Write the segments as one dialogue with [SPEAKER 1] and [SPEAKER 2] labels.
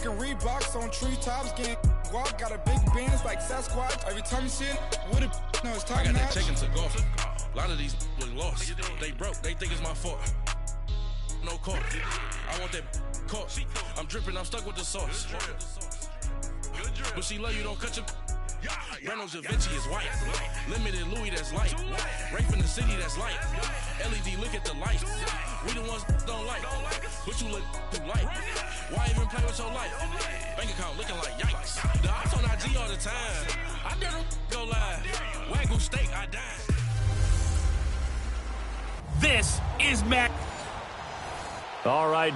[SPEAKER 1] Rockin' Reeboks on treetops, getting walk, got a big bands like Sasquatch. Every time you see it, with it, no, it's top
[SPEAKER 2] I got
[SPEAKER 1] notch.
[SPEAKER 2] that chicken to golf. A lot of these look lost. They broke, they think it's my fault. No court. I want that court. I'm dripping, I'm stuck with the sauce. But she love you, don't cut your. Reynolds Da Vinci is white. Limited Louis, that's light. Rape in the city, that's light. LED, look at the light. We the ones don't like. But you look too light. Why even play with your life? Bank account looking like yikes. The ops on IG all the time. I dare them go live. Wagyu steak, I die.
[SPEAKER 3] This is Matt.
[SPEAKER 4] All right,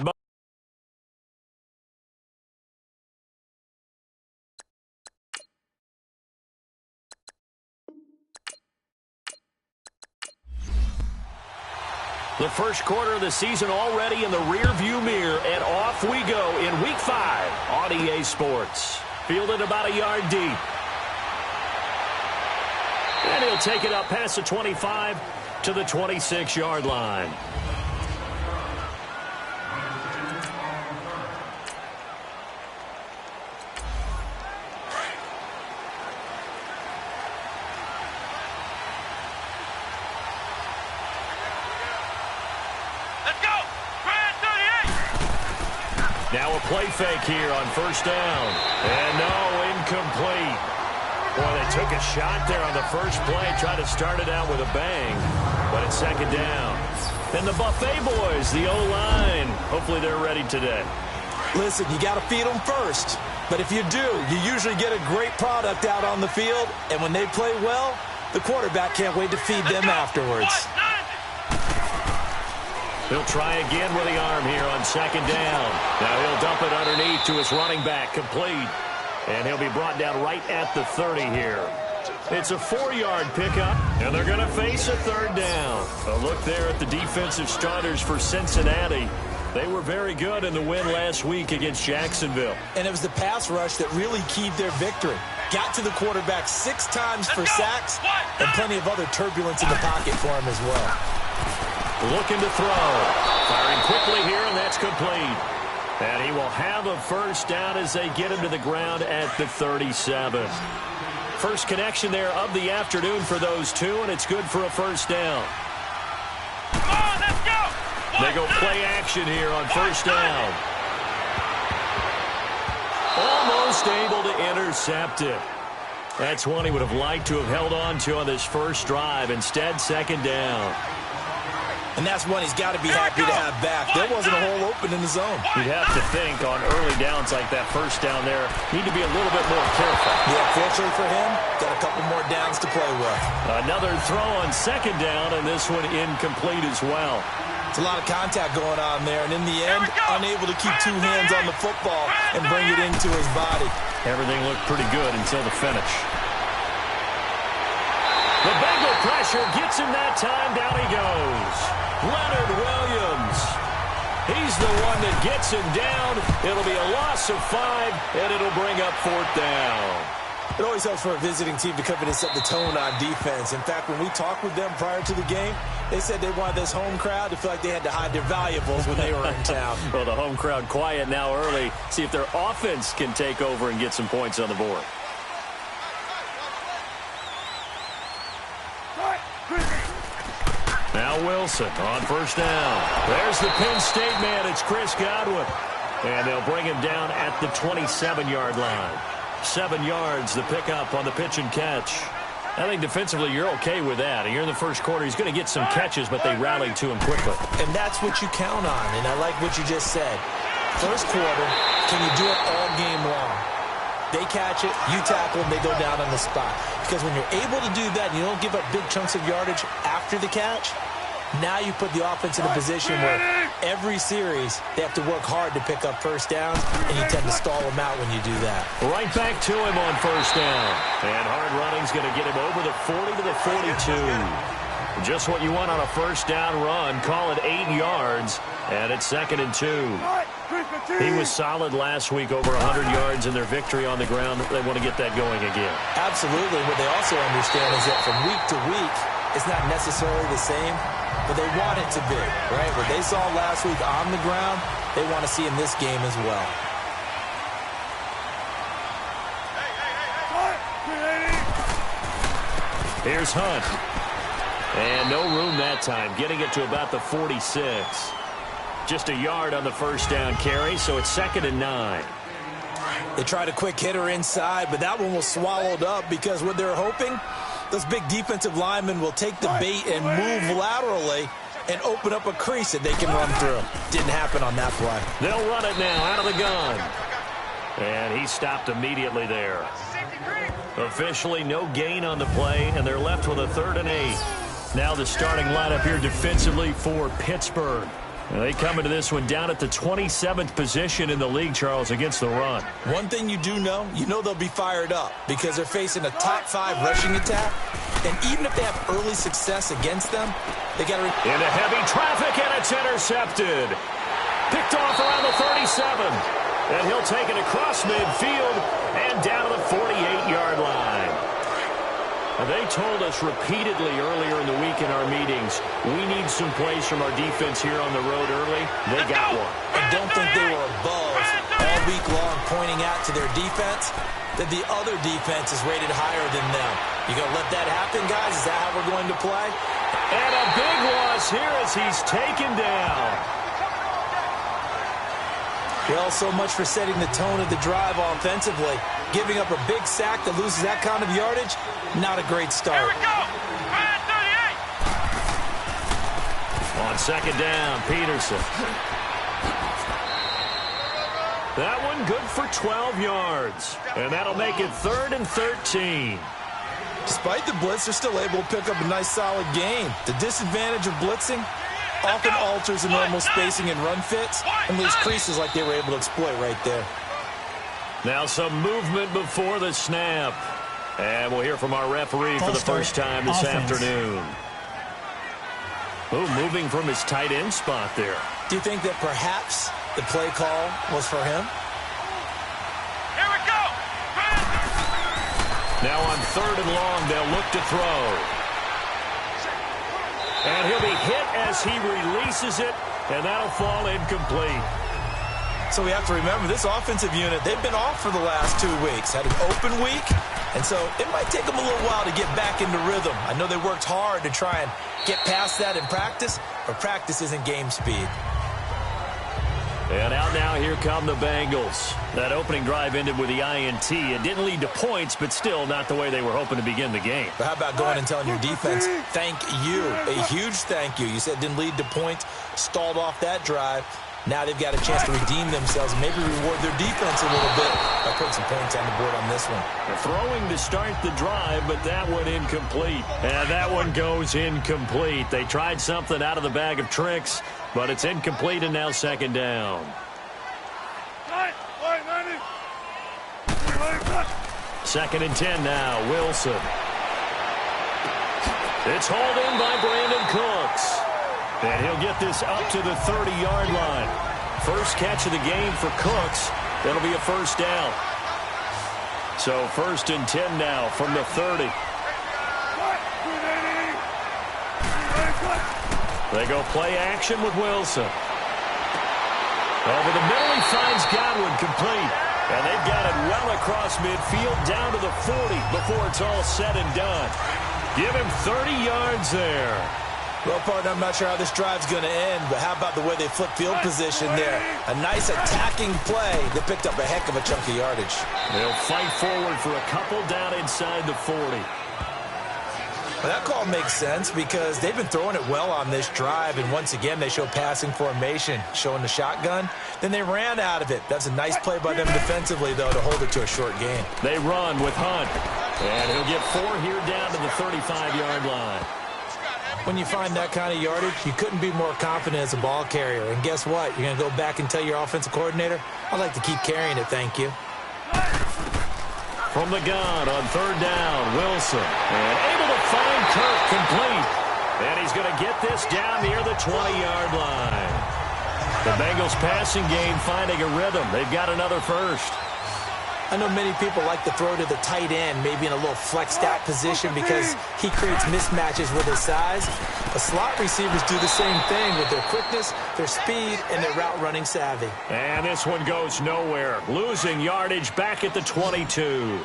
[SPEAKER 4] the first quarter of the season already in the rearview mirror, and off we go in Week 5 on EA Sports. Fielded about a yard deep. And he'll take it up past the 25 to the 26-yard line. Now a play fake here on first down. And no, incomplete. Boy, they took a shot there on the first play, tried to start it out with a bang, but it's second down. And the Buffet boys, the O-line, hopefully they're ready today.
[SPEAKER 5] Listen, you got to feed them first. But if you do, you usually get a great product out on the field. And when they play well, the quarterback can't wait to feed them afterwards.
[SPEAKER 4] He'll try again with the arm here on second down. Now he'll dump it underneath to his running back, complete. And he'll be brought down right at the 30 here. It's a 4-yard pickup, and they're going to face a third down. A look there at the defensive starters for Cincinnati. They were very good in the win last week against Jacksonville.
[SPEAKER 5] And it was the pass rush that really keyed their victory. Got to the quarterback 6 times for sacks, and plenty of other turbulence in the pocket for him as well.
[SPEAKER 4] Looking to throw. Firing quickly here, and that's complete. And he will have a first down as they get him to the ground at the 37. First connection there of the afternoon for those two, and it's good for a first down.
[SPEAKER 3] Come on, let's go!
[SPEAKER 4] They go play action here on first down. Almost able to intercept it. That's one he would have liked to have held on to on this first drive. Instead, second down.
[SPEAKER 5] And that's one he's got to be happy to have back. There wasn't a hole open in the zone.
[SPEAKER 4] You'd have to think on early downs like that first down there, need to be a little bit more careful.
[SPEAKER 5] Yeah, fortunately for him, got a couple more downs to play with.
[SPEAKER 4] Another throw on second down, and this one incomplete as well.
[SPEAKER 5] It's a lot of contact going on there, and in the end, unable to keep 2 hands on the football and bring it into his body.
[SPEAKER 4] Everything looked pretty good until the finish. The Bengal pressure gets him that time. Down he goes. Leonard Williams. He's the one that gets him down. It'll be a loss of 5, and it'll bring up 4th down.
[SPEAKER 5] It always helps for a visiting team to come in and set the tone on defense. In fact, when we talked with them prior to the game, they said they wanted this home crowd to feel like they had to hide their valuables when they were in town.
[SPEAKER 4] Well, the home crowd quiet now early. See if their offense can take over and get some points on the board. Now Wilson on first down. There's the Penn State man. It's Chris Godwin. And they'll bring him down at the 27-yard line. 7 yards, the pickup on the pitch and catch. I think defensively you're okay with that. Here in the first quarter, he's going to get some catches, but they rallied to him quickly.
[SPEAKER 5] And that's what you count on, and I like what you just said. First quarter, can you do it all game long? They catch it, you tackle them, they go down on the spot. Because when you're able to do that, and you don't give up big chunks of yardage after the catch, now you put the offense in a position where every series they have to work hard to pick up first downs, and you tend to stall them out when you do that.
[SPEAKER 4] Right back to him on first down. And hard running's going to get him over the 40 to the 42. Just what you want on a first down run. Call it 8 yards, and it's 2nd and 2. He was solid last week, over 100 yards in their victory on the ground. They want to get that going again.
[SPEAKER 5] Absolutely. What they also understand is that from week to week, it's not necessarily the same, but they want it to be, right? What they saw last week on the ground, they want to see in this game as well.
[SPEAKER 4] Here's Hunt. And no room that time, getting it to about the 46. Just a yard on the first down carry, so it's 2nd and 9.
[SPEAKER 5] They tried a quick hitter inside, but that one was swallowed up because what they're hoping, those big defensive linemen will take the bait and move laterally and open up a crease that they can run through. Didn't happen on that play. They'll run it now out of the gun. And he stopped immediately there. Officially no gain on the play, and they're left with a 3rd and 8. Now the starting lineup here defensively for Pittsburgh. They come into this one down at the 27th position in the league, Charles, against the run. One thing you do know, they'll be fired up because they're facing a top 5 rushing attack. And even if they have early success against them, they got to... Into heavy traffic, and it's intercepted. Picked off around the 37. And he'll take it across midfield and down to the 48-yard line. They told us repeatedly earlier in the week in our meetings, we need some plays from our defense here on the road early. They got one. I don't think they were above all week long pointing out to their defense that the other defense is rated higher than them. You going to let that happen, guys? Is that how we're going to play? And a big loss here as he's taken down. Well, so much for setting the tone of the drive offensively. Giving up a big sack that loses that kind of yardage, not a great start.
[SPEAKER 3] Here we go. 38.
[SPEAKER 4] On 2nd down, Peterson. That one good for 12 yards. And that'll make it 3rd and 13. Despite the blitz, they're still able to pick up a nice solid gain. The disadvantage of blitzing often alters the normal spacing and run fits and leaves creases like they were able to exploit right there. Now some movement before the snap. And we'll hear from our referee for the first time this afternoon. Oh, moving from his tight end spot there. Do you think that perhaps the play call was for him?
[SPEAKER 3] Here we go.
[SPEAKER 4] Now on 3rd and long, they'll look to throw. And he'll be hit as he releases it, and that'll fall incomplete. So we have to remember, this offensive unit, they've been off for the last 2 weeks. Had an open week, and so it might take them a little while to get back into rhythm. I know they worked hard to try and get past that in practice, but practice isn't game speed. And out now, here come the Bengals. That opening drive ended with the INT. It didn't lead to points, but still not the way they were hoping to begin the game. But how about going and telling your defense, thank you, a huge thank you. You said it didn't lead to points, stalled off that drive. Now they've got a chance to redeem themselves and maybe reward their defense a little bit by putting some points on the board on this one. They're throwing to start the drive, but that one incomplete. And that one goes incomplete. They tried something out of the bag of tricks, but it's incomplete and now 2nd down. 2nd and 10 now, Wilson. It's hauled in by Brandon Cooks. And he'll get this up to the 30-yard line. First catch of the game for Cooks. That'll be a first down. So 1st and 10 now from the 30. They go play action with Wilson. Over the middle, he finds Godwin complete. And they've got it well across midfield down to the 40 before it's all said and done. Give him 30 yards there. Well, partner, I'm not sure how this drive's going to end, but how about the way they flip field position there? A nice attacking play that picked up a heck of a chunk of yardage. They'll fight forward for a couple down inside the 40. Well, that call makes sense because they've been throwing it well on this drive, and once again they show passing formation, showing the shotgun. Then they ran out of it. That's a nice play by them defensively, though, to hold it to a short gain. They run with Hunt, and he'll get 4 here down to the 35-yard line. When you find that kind of yardage, you couldn't be more confident as a ball carrier. And guess what? You're going to go back and tell your offensive coordinator, I'd like to keep carrying it, thank you. From the gun on 3rd down, Wilson. And able to find Kirk complete. And he's going to get this down near the 20-yard line. The Bengals passing game finding a rhythm. They've got another first. I know many people like to throw to the tight end, maybe in a little flexed out position because he creates mismatches with his size. The slot receivers do the same thing with their quickness, their speed, and their route running savvy. And this one goes nowhere. Losing yardage back at the 22.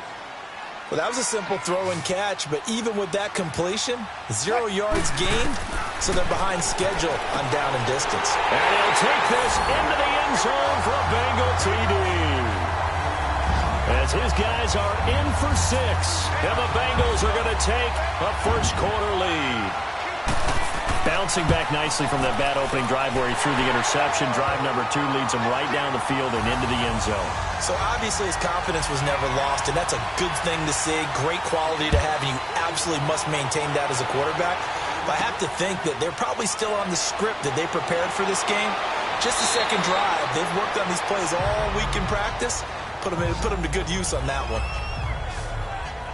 [SPEAKER 5] Well, that was a simple throw and catch, but even with that completion, 0 yards gained, so they're behind schedule on down and distance.
[SPEAKER 4] And he'll take this into the end zone for a Bengal TD. As his guys are in for 6, and the Bengals are going to take a first quarter lead. Bouncing back nicely from that bad opening drive where he threw the interception. Drive number 2 leads him right down the field and into the end zone.
[SPEAKER 5] So obviously his confidence was never lost, and that's a good thing to see. Great quality to have, and you absolutely must maintain that as a quarterback. But I have to think that they're probably still on the script that they prepared for this game. Just the second drive. They've worked on these plays all week in practice. Put them to good use on that one.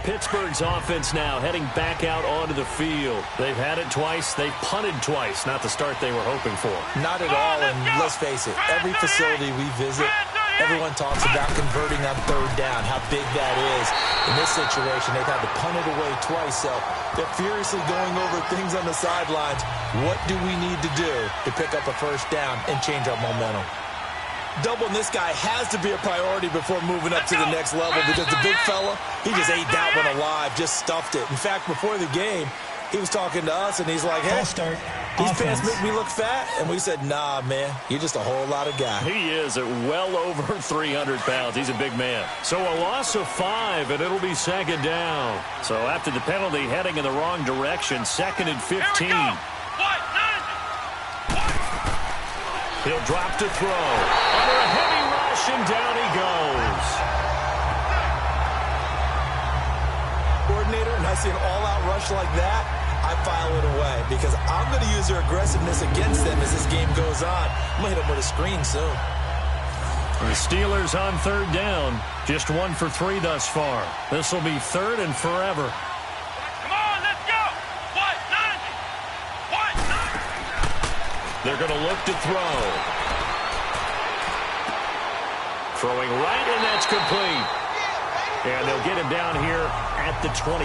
[SPEAKER 4] Pittsburgh's offense now heading back out onto the field. They've had it twice. They've punted twice. Not the start they were hoping for.
[SPEAKER 5] Not at all, and let's face it, every facility we visit, everyone talks about converting on third down, how big that is. In this situation, they've had to punt it away twice, so they're furiously going over things on the sidelines. What do we need to do to pick up a first down and change our momentum? Doubling this guy has to be a priority before moving up to the next level, because the big fella, he just ate that one alive, just stuffed it. In fact, before the game, he was talking to us, and he's like, hey, these pants make me look fat. And we said, nah, man, you're just a whole lot of guy.
[SPEAKER 4] He is at well over 300 pounds. He's a big man. So a loss of 5, and it'll be second down. So after the penalty heading in the wrong direction, 2nd and 15. He'll drop to throw. Under a heavy rush, and down he goes.
[SPEAKER 5] Coordinator, and I see an all-out rush like that, I file it away, because I'm going to use their aggressiveness against them as this game goes on. I'm going to hit them with a screen soon.
[SPEAKER 4] The Steelers on third down. Just 1 for 3 thus far. This will be 3rd and forever. They're going to look to throw. Throwing right, and that's complete. And they'll get him down here at the 23.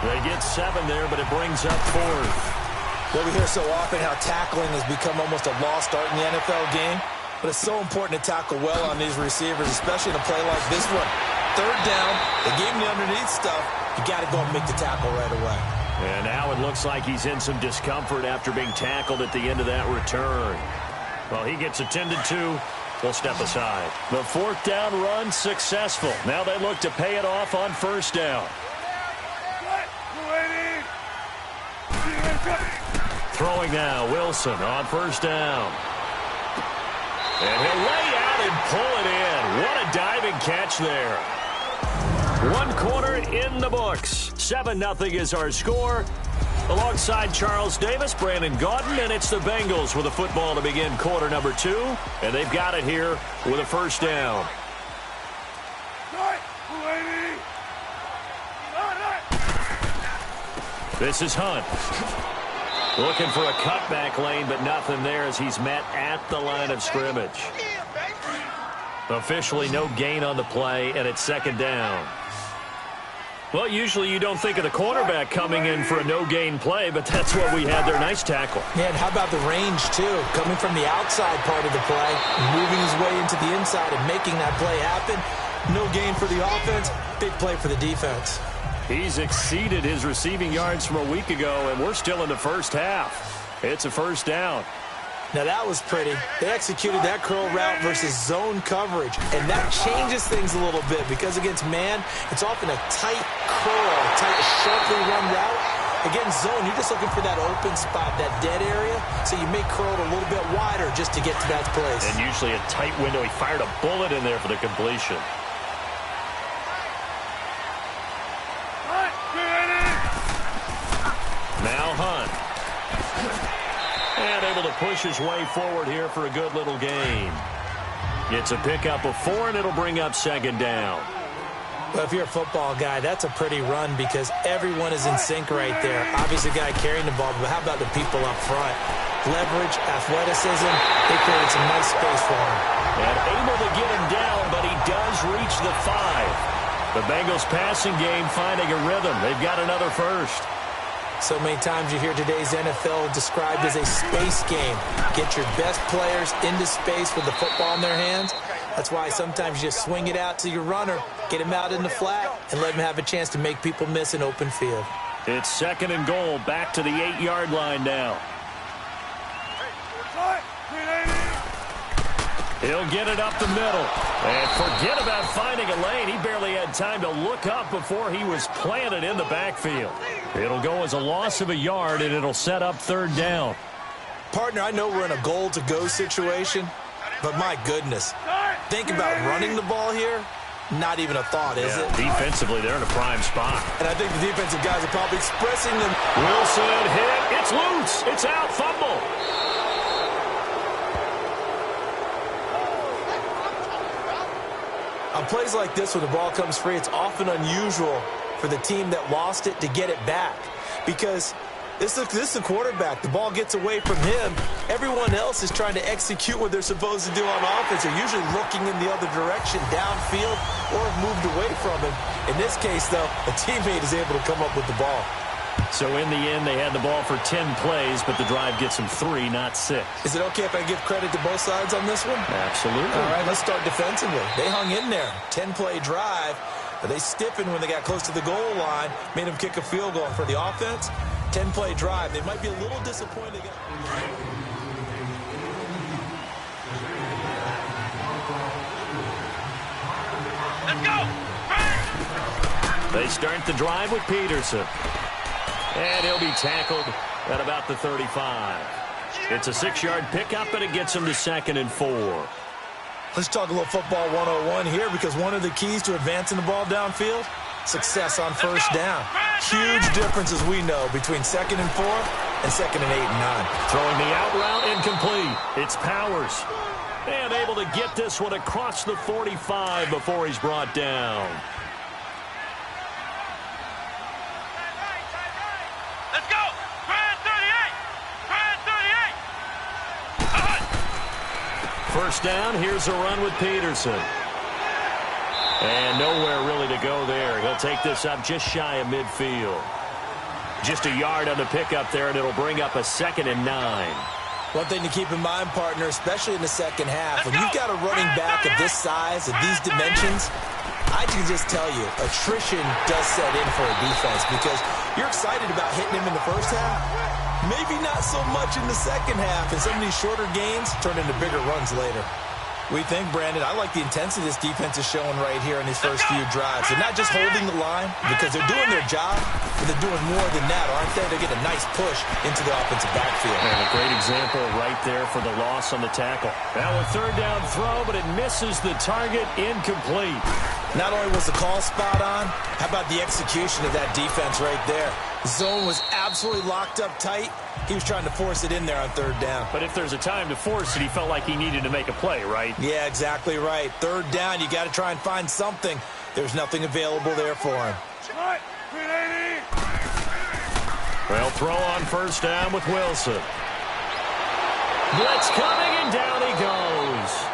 [SPEAKER 4] They get 7 there, but it brings up 4th.
[SPEAKER 5] Well, we hear so often how tackling has become almost a lost art in the NFL game. But it's so important to tackle well on these receivers, especially in a play like this one. Third down, they gave him the underneath stuff. You got to go and make the tackle right away.
[SPEAKER 4] And now it looks like he's in some discomfort after being tackled at the end of that return. Well, he gets attended to. We'll step aside. The 4th down run successful. Now they look to pay it off on first down. Throwing now, Wilson on first down. And he'll lay out and pull it in. What a diving catch there. 1 quarter in the books. 7-0 is our score. Alongside Charles Davis, Brandon Gaudin, and it's the Bengals with a football to begin quarter number 2. And they've got it here with a first down. This is Hunt. Looking for a cutback lane, but nothing there as he's met at the line of scrimmage. Officially no gain on the play, and it's second down. Well, usually you don't think of the quarterback coming in for a no-gain play, but that's what we had there. Nice tackle.
[SPEAKER 5] Yeah, and how about the range, too? Coming from the outside part of the play, moving his way into the inside and making that play happen. No gain for the offense, big play for the defense.
[SPEAKER 4] He's exceeded his receiving yards from a week ago, and we're still in the first half. It's a first down.
[SPEAKER 5] Now, that was pretty. They executed that curl route versus zone coverage, and that changes things a little bit because against man, it's often a tight curl, tight, sharply run route. Against zone, you're just looking for that open spot, that dead area, so you may curl it a little bit wider just to get to that place.
[SPEAKER 4] And usually a tight window. He fired a bullet in there for the completion. Now Hunt. And able to push his way forward here for a good little gain. It's a pickup of 4, and it'll bring up second down.
[SPEAKER 5] Well, if you're a football guy, that's a pretty run because everyone is in sync right there. Obviously, the guy carrying the ball, but how about the people up front? Leverage, athleticism, they created some nice space for him.
[SPEAKER 4] And able to get him down, but he does reach the 5. The Bengals passing game finding a rhythm. They've got another first.
[SPEAKER 5] So many times you hear today's NFL described as a space game. Get your best players into space with the football in their hands. That's why sometimes you just swing it out to your runner, get him out in the flat, and let him have a chance to make people miss an open field.
[SPEAKER 4] It's 2nd and goal, back to the 8-yard line now. He'll get it up the middle. And forget about finding a lane. He barely had time to look up before he was planted in the backfield. It'll go as a loss of a yard, and it'll set up 3rd down.
[SPEAKER 5] Partner, I know we're in a goal-to-go situation, but my goodness, think about running the ball here. Not even a thought, is it?
[SPEAKER 4] Defensively, they're in a prime spot.
[SPEAKER 5] And I think the defensive guys are probably expressing them.
[SPEAKER 4] Wilson hit. It's loose. It's out. Fumble.
[SPEAKER 5] On plays like this, when the ball comes free, it's often unusual for the team that lost it to get it back. Because this is the quarterback. The ball gets away from him. Everyone else is trying to execute what they're supposed to do on offense. They're usually looking in the other direction, downfield, or have moved away from him. In this case, though, a teammate is able to come up with the ball.
[SPEAKER 4] So in the end, they had the ball for 10 plays, but the drive gets them 3, not 6.
[SPEAKER 5] Is it okay if I give credit to both sides on this one?
[SPEAKER 4] Absolutely.
[SPEAKER 5] All right, let's start defensively. They hung in there. 10-play drive. But they stiffened when they got close to the goal line, made them kick a field goal. For the offense, 10-play drive. They might be a little disappointed.
[SPEAKER 3] Let's go!
[SPEAKER 4] They start the drive with Peterson. And he'll be tackled at about the 35. It's a 6-yard pickup, and it gets him to 2nd and 4.
[SPEAKER 5] Let's talk a little football 101 here, because one of the keys to advancing the ball downfield, success on 1st down. Huge difference, as we know, between 2nd and 4 and 2nd and 8 and 9.
[SPEAKER 4] Throwing the out route, incomplete. It's Powers. And able to get this one across the 45 before he's brought down.
[SPEAKER 3] Let's go! Grand 38! Grand 38!
[SPEAKER 4] 1st down, here's a run with Peterson. And nowhere really to go there. He'll take this up just shy of midfield. Just a yard on the pickup there, and it'll bring up a 2nd and 9.
[SPEAKER 5] One thing to keep in mind, partner, especially in the second half, when you've got a running back of this size, of these dimensions, I can just tell you, attrition does set in for a defense, because you're excited about hitting him in the first half. Maybe not so much in the second half, and some of these shorter gains turn into bigger runs later. We think, Brandon, I like the intensity this defense is showing right here in these first few drives. They're not just holding the line because they're doing their job, but they're doing more than that, aren't they? They get a nice push into the offensive backfield.
[SPEAKER 4] And a great example right there for the loss on the tackle. Now a 3rd down throw, but it misses the target, incomplete.
[SPEAKER 5] Not only was the call spot on, how about the execution of that defense right there? Zone was absolutely locked up tight. He was trying to force it in there on 3rd down.
[SPEAKER 4] But if there's a time to force it, he felt like he needed to make a play, right?
[SPEAKER 5] Yeah, exactly right. 3rd down, you got to try and find something. There's nothing available there for him.
[SPEAKER 4] Well, throw on 1st down with Wilson. Blitz coming, and down he goes.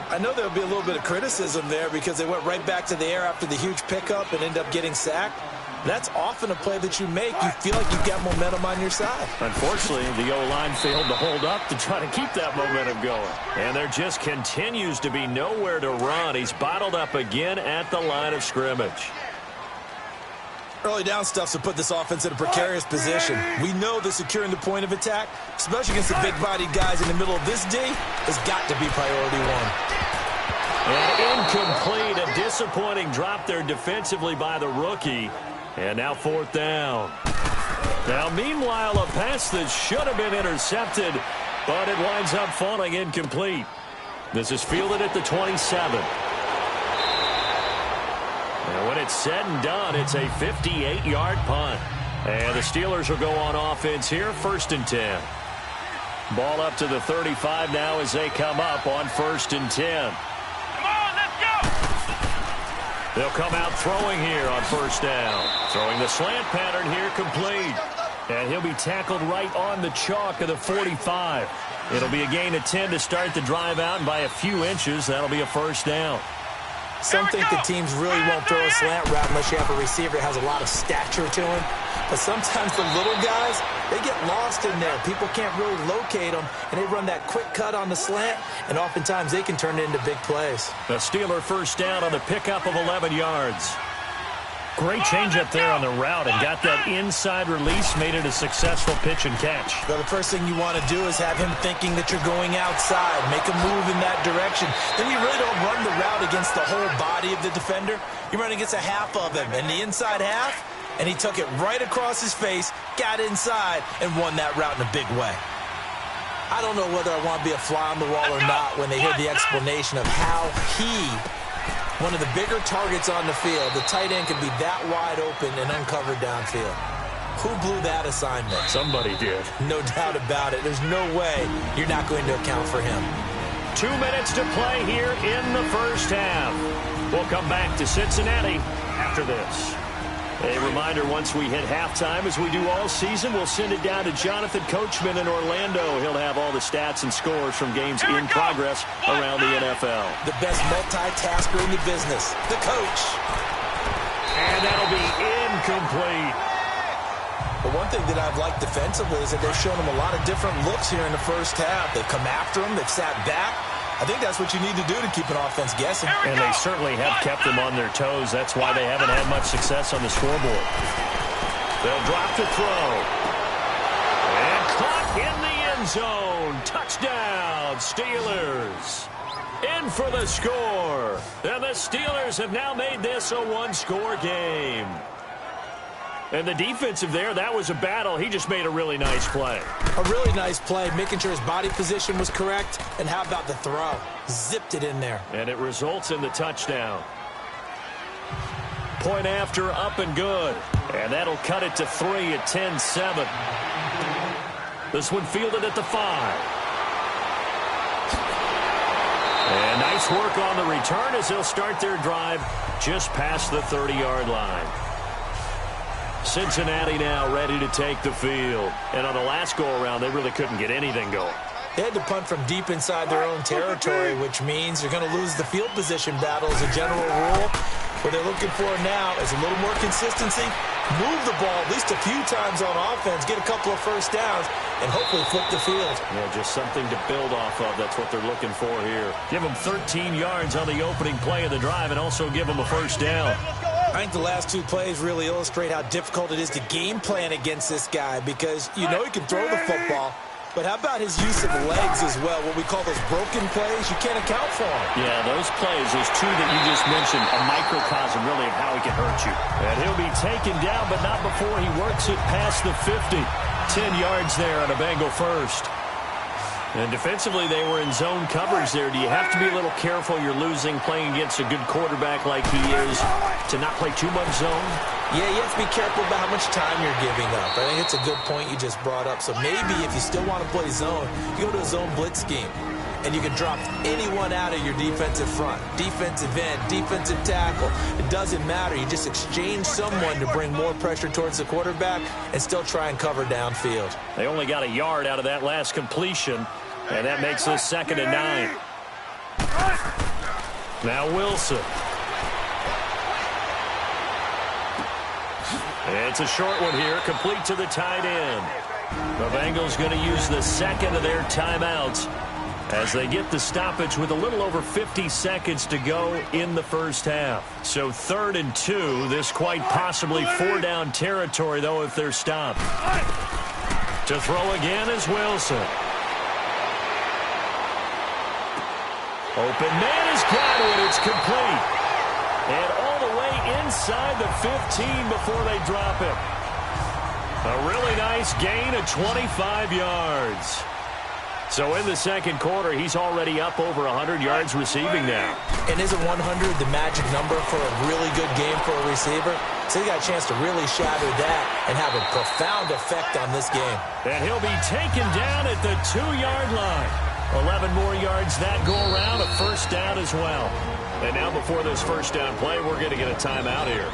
[SPEAKER 5] I know there'll be a little bit of criticism there because they went right back to the air after the huge pickup and ended up getting sacked. That's often a play that you make. You feel like you've got momentum on your side.
[SPEAKER 4] Unfortunately, the O-line failed to hold up to try to keep that momentum going. And there just continues to be nowhere to run. He's bottled up again at the line of scrimmage.
[SPEAKER 5] Early down stuff's to put this offense in a precarious position. We know that securing the point of attack, especially against the big-bodied guys in the middle of this D, has got to be priority one.
[SPEAKER 4] And incomplete, a disappointing drop there defensively by the rookie. And now 4th down. Now, meanwhile, a pass that should have been intercepted, but it winds up falling incomplete. This is fielded at the 27. And when it's said and done, it's a 58-yard punt. And the Steelers will go on offense here, 1st and 10. Ball up to the 35 now as they come up on 1st and 10.
[SPEAKER 3] Come on, let's go!
[SPEAKER 4] They'll come out throwing here on 1st down. Throwing the slant pattern here, complete. And he'll be tackled right on the chalk of the 45. It'll be a gain of 10 to start the drive out, and by a few inches, that'll be a 1st down.
[SPEAKER 5] Some think the teams really won't throw a slant route unless you have a receiver that has a lot of stature to him. But sometimes the little guys, they get lost in there. People can't really locate them, and they run that quick cut on the slant, and oftentimes they can turn it into big plays.
[SPEAKER 4] The Steeler first down on the pickup of 11 yards. Great change up there on the route and got that inside release, made it a successful pitch and catch.
[SPEAKER 5] So the first thing you want to do is have him thinking that you're going outside, make a move in that direction. Then you really don't run the route against the whole body of the defender. You run against a half of him, and the inside half, and he took it right across his face, got inside, and won that route in a big way. I don't know whether I want to be a fly on the wall or not when they hear the explanation of how one of the bigger targets on the field, the tight end could be that wide open and uncovered downfield. Who blew that assignment?
[SPEAKER 4] Somebody did.
[SPEAKER 5] No doubt about it. There's no way you're not going to account for him.
[SPEAKER 4] 2 minutes to play here in the first half. We'll come back to Cincinnati after this. A reminder, once we hit halftime, as we do all season, we'll send it down to Jonathan Coachman in Orlando. He'll have all the stats and scores from games in progress around the NFL.
[SPEAKER 5] The best multitasker in the business, the coach.
[SPEAKER 4] And that'll be incomplete.
[SPEAKER 5] But one thing that I've liked defensively is that they've shown him a lot of different looks here in the first half. They've come after him. They've sat back. I think that's what you need to do to keep an offense guessing.
[SPEAKER 4] And they certainly have kept them on their toes. That's why they haven't had much success on the scoreboard. They'll drop to throw. And caught in the end zone. Touchdown, Steelers. In for the score. And the Steelers have now made this a one-score game. And the defensive there, that was a battle. He just made a really nice play.
[SPEAKER 5] A really nice play, making sure his body position was correct. And how about the throw? Zipped it in there.
[SPEAKER 4] And it results in the touchdown. Point after, up and good. And that'll cut it to 3 at 10-7. This one fielded at the 5. And nice work on the return as they'll start their drive just past the 30-yard line. Cincinnati now ready to take the field. And on the last go-around, they really couldn't get anything going.
[SPEAKER 5] They had to punt from deep inside their own territory, which means you're going to lose the field position battle as a general rule. What they're looking for now is a little more consistency, move the ball at least a few times on offense, get a couple of first downs, and hopefully flip the field.
[SPEAKER 4] Yeah, just something to build off of. That's what they're looking for here. Give them 13 yards on the opening play of the drive and also give them a first down.
[SPEAKER 5] I think the last two plays really illustrate how difficult it is to game plan against this guy because you know he can throw the football, but how about his use of legs as well, what we call those broken plays? You can't account for them.
[SPEAKER 4] Yeah, those plays, those two that you just mentioned, a microcosm really of how he can hurt you. And he'll be taken down, but not before he works it past the 50. 10 yards there on a Bengal first. And defensively, they were in zone coverage there. Do you have to be a little careful? You're losing playing against a good quarterback like he is to not play too much zone?
[SPEAKER 5] Yeah, you have to be careful about how much time you're giving up. I think it's a good point you just brought up. So maybe if you still want to play zone, you go to a zone blitz scheme. And you can drop anyone out of your defensive front. Defensive end, defensive tackle. It doesn't matter. You just exchange someone to bring more pressure towards the quarterback and still try and cover downfield.
[SPEAKER 4] They only got a yard out of that last completion. And that makes this 2nd and 9. Now Wilson. It's a short one here, complete to the tight end. The Bengals going to use the second of their timeouts as they get the stoppage with a little over 50 seconds to go in the first half. So 3rd and 2, this quite possibly 4-down territory, though, if they're stopped. To throw again is Wilson. Open man has got it. It's complete. And all the way inside the 15 before they drop it. A really nice gain of 25 yards. So in the second quarter, he's already up over 100 yards receiving now.
[SPEAKER 5] And isn't 100 the magic number for a really good game for a receiver? So he got a chance to really shatter that and have a profound effect on this game.
[SPEAKER 4] And he'll be taken down at the 2-yard line. 11 more yards that go around, a first down as well. And now before this first down play, we're going to get a timeout here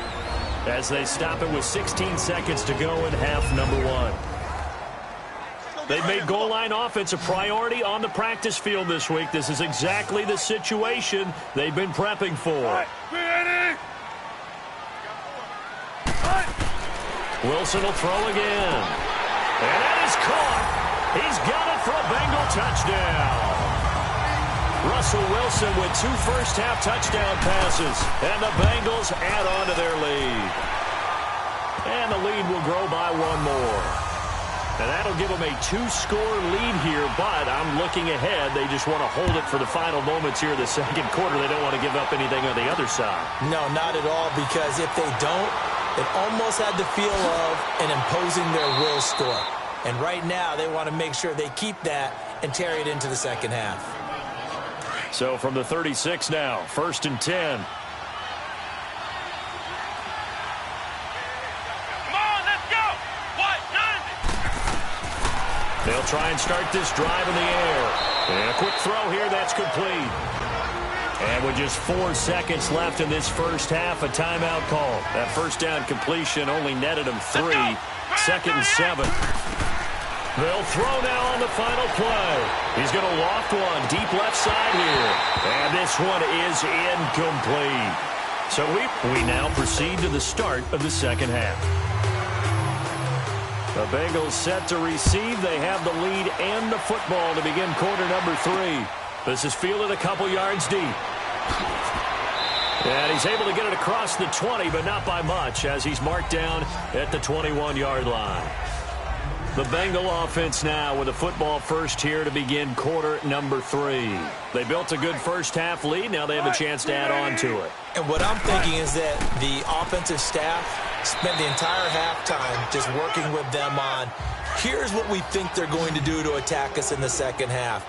[SPEAKER 4] as they stop it with 16 seconds to go in half number 1. They've made goal line offense a priority on the practice field this week. This is exactly the situation they've been prepping for. Wilson will throw again. And that is caught. He's got it for a Bengal touchdown. Russell Wilson with 2 first-half touchdown passes. And the Bengals add on to their lead. And the lead will grow by 1 more. And that'll give them a 2-score lead here, but I'm looking ahead. They just want to hold it for the final moments here in the second quarter. They don't want to give up anything on the other side.
[SPEAKER 5] No, not at all, because if they don't, it almost had the feel of an imposing their will score. And right now, they want to make sure they keep that and carry it into the second half.
[SPEAKER 4] So from the 36 now, 1st and 10. They'll try and start this drive in the air. And a quick throw here, that's complete. And with just 4 seconds left in this first half, a timeout call. That first down completion only netted him 3. 2nd and 7. They'll throw now on the final play. He's going to loft one deep left side here. And this one is incomplete. So we now proceed to the start of the second half. The Bengals set to receive. They have the lead and the football to begin quarter number 3. This is fielded a couple yards deep. And he's able to get it across the 20, but not by much, as he's marked down at the 21-yard line. The Bengal offense now with a football first here to begin quarter number 3. They built a good first-half lead. Now they have a chance to add on to it.
[SPEAKER 5] And what I'm thinking is that the offensive staff spent the entire halftime just working with them on, here's what we think they're going to do to attack us in the second half.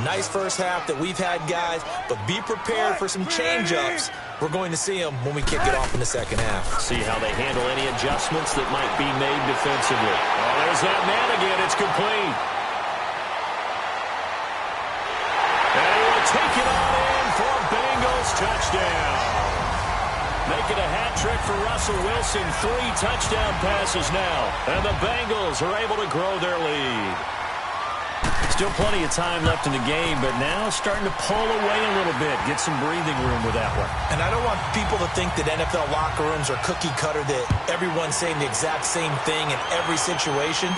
[SPEAKER 5] Nice first half that we've had, guys, but be prepared for some change-ups. We're going to see them when we kick it off in the second half.
[SPEAKER 4] See how they handle any adjustments that might be made defensively. Oh, there's that man again. It's complete. And he will take it on in for a Bengals touchdown. Making a hat trick for Russell Wilson. 3 touchdown passes now. And the Bengals are able to grow their lead. Still plenty of time left in the game, but now starting to pull away a little bit. Get some breathing room with that one.
[SPEAKER 5] And I don't want people to think that NFL locker rooms are cookie cutter, that everyone's saying the exact same thing in every situation.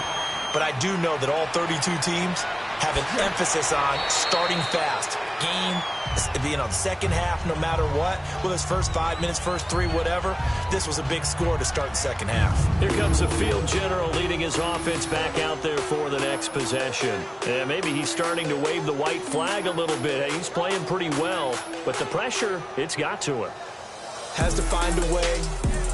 [SPEAKER 5] But I do know that all 32 teams have an emphasis on starting fast. Game, the second half, no matter what. Whether it's first 5 minutes, first 3, whatever. This was a big score to start the second half.
[SPEAKER 4] Here comes the field general leading his offense back out there for the next possession. And maybe he's starting to wave the white flag a little bit. He's playing pretty well, but the pressure, it's got to him.
[SPEAKER 5] Has to find a way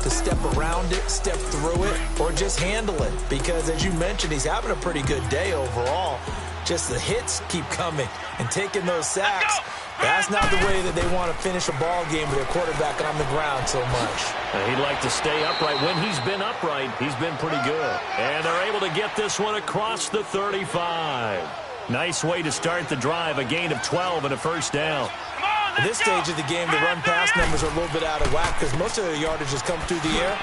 [SPEAKER 5] to step around it, step through it, or just handle it. Because, as you mentioned, he's having a pretty good day overall. Just the hits keep coming and taking those sacks. That's not the way that they want to finish a ball game with their quarterback on the ground so much.
[SPEAKER 4] He'd like to stay upright. When he's been upright, he's been pretty good. And they're able to get this one across the 35. Nice way to start the drive. A gain of 12 and a first down.
[SPEAKER 5] At this stage of the game, the run-pass numbers are a little bit out of whack because most of their yardage has come through the air.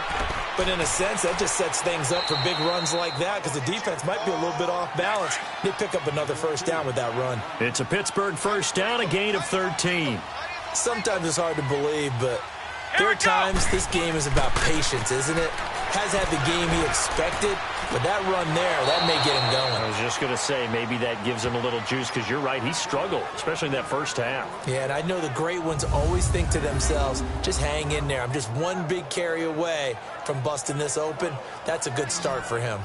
[SPEAKER 5] But in a sense, that just sets things up for big runs like that because the defense might be a little bit off balance. They pick up another first down with that run.
[SPEAKER 4] It's a Pittsburgh first down, a gain of 13.
[SPEAKER 5] Sometimes it's hard to believe, but there are times this game is about patience, isn't it? Has had the game he expected, but that run there, that may get him going.
[SPEAKER 4] I was just going to say, maybe that gives him a little juice because you're right, he struggled, especially in that first half.
[SPEAKER 5] Yeah, and I know the great ones always think to themselves, just hang in there. I'm just one big carry away from busting this open. That's a good start for him.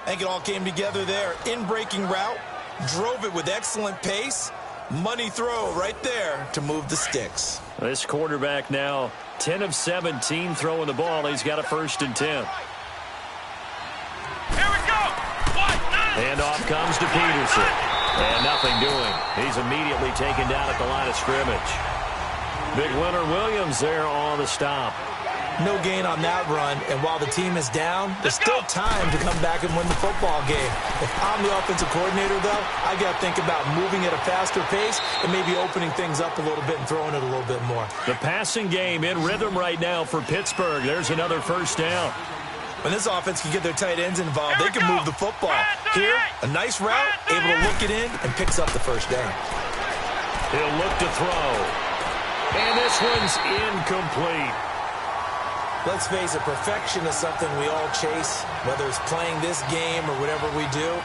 [SPEAKER 5] I think it all came together there. In-breaking route, drove it with excellent pace. Money throw right there to move the sticks.
[SPEAKER 4] This quarterback now 10 of 17 throwing the ball. He's got a 1st and 10.
[SPEAKER 3] Here we go.
[SPEAKER 4] Handoff comes to Peterson. And nothing doing. He's immediately taken down at the line of scrimmage. Big Leonard Williams there on the stop.
[SPEAKER 5] No gain on that run, and while the team is down, there's still time to come back and win the football game. If I'm the offensive coordinator, though, I got to think about moving at a faster pace and maybe opening things up a little bit and throwing it a little bit more.
[SPEAKER 4] The passing game in rhythm right now for Pittsburgh. There's another first down.
[SPEAKER 5] When this offense can get their tight ends involved, they can move the football. Here, a nice route, able to look it in, and picks up the first down.
[SPEAKER 4] He'll look to throw. And this one's incomplete.
[SPEAKER 5] Let's face it, perfection is something we all chase, whether it's playing this game or whatever we do.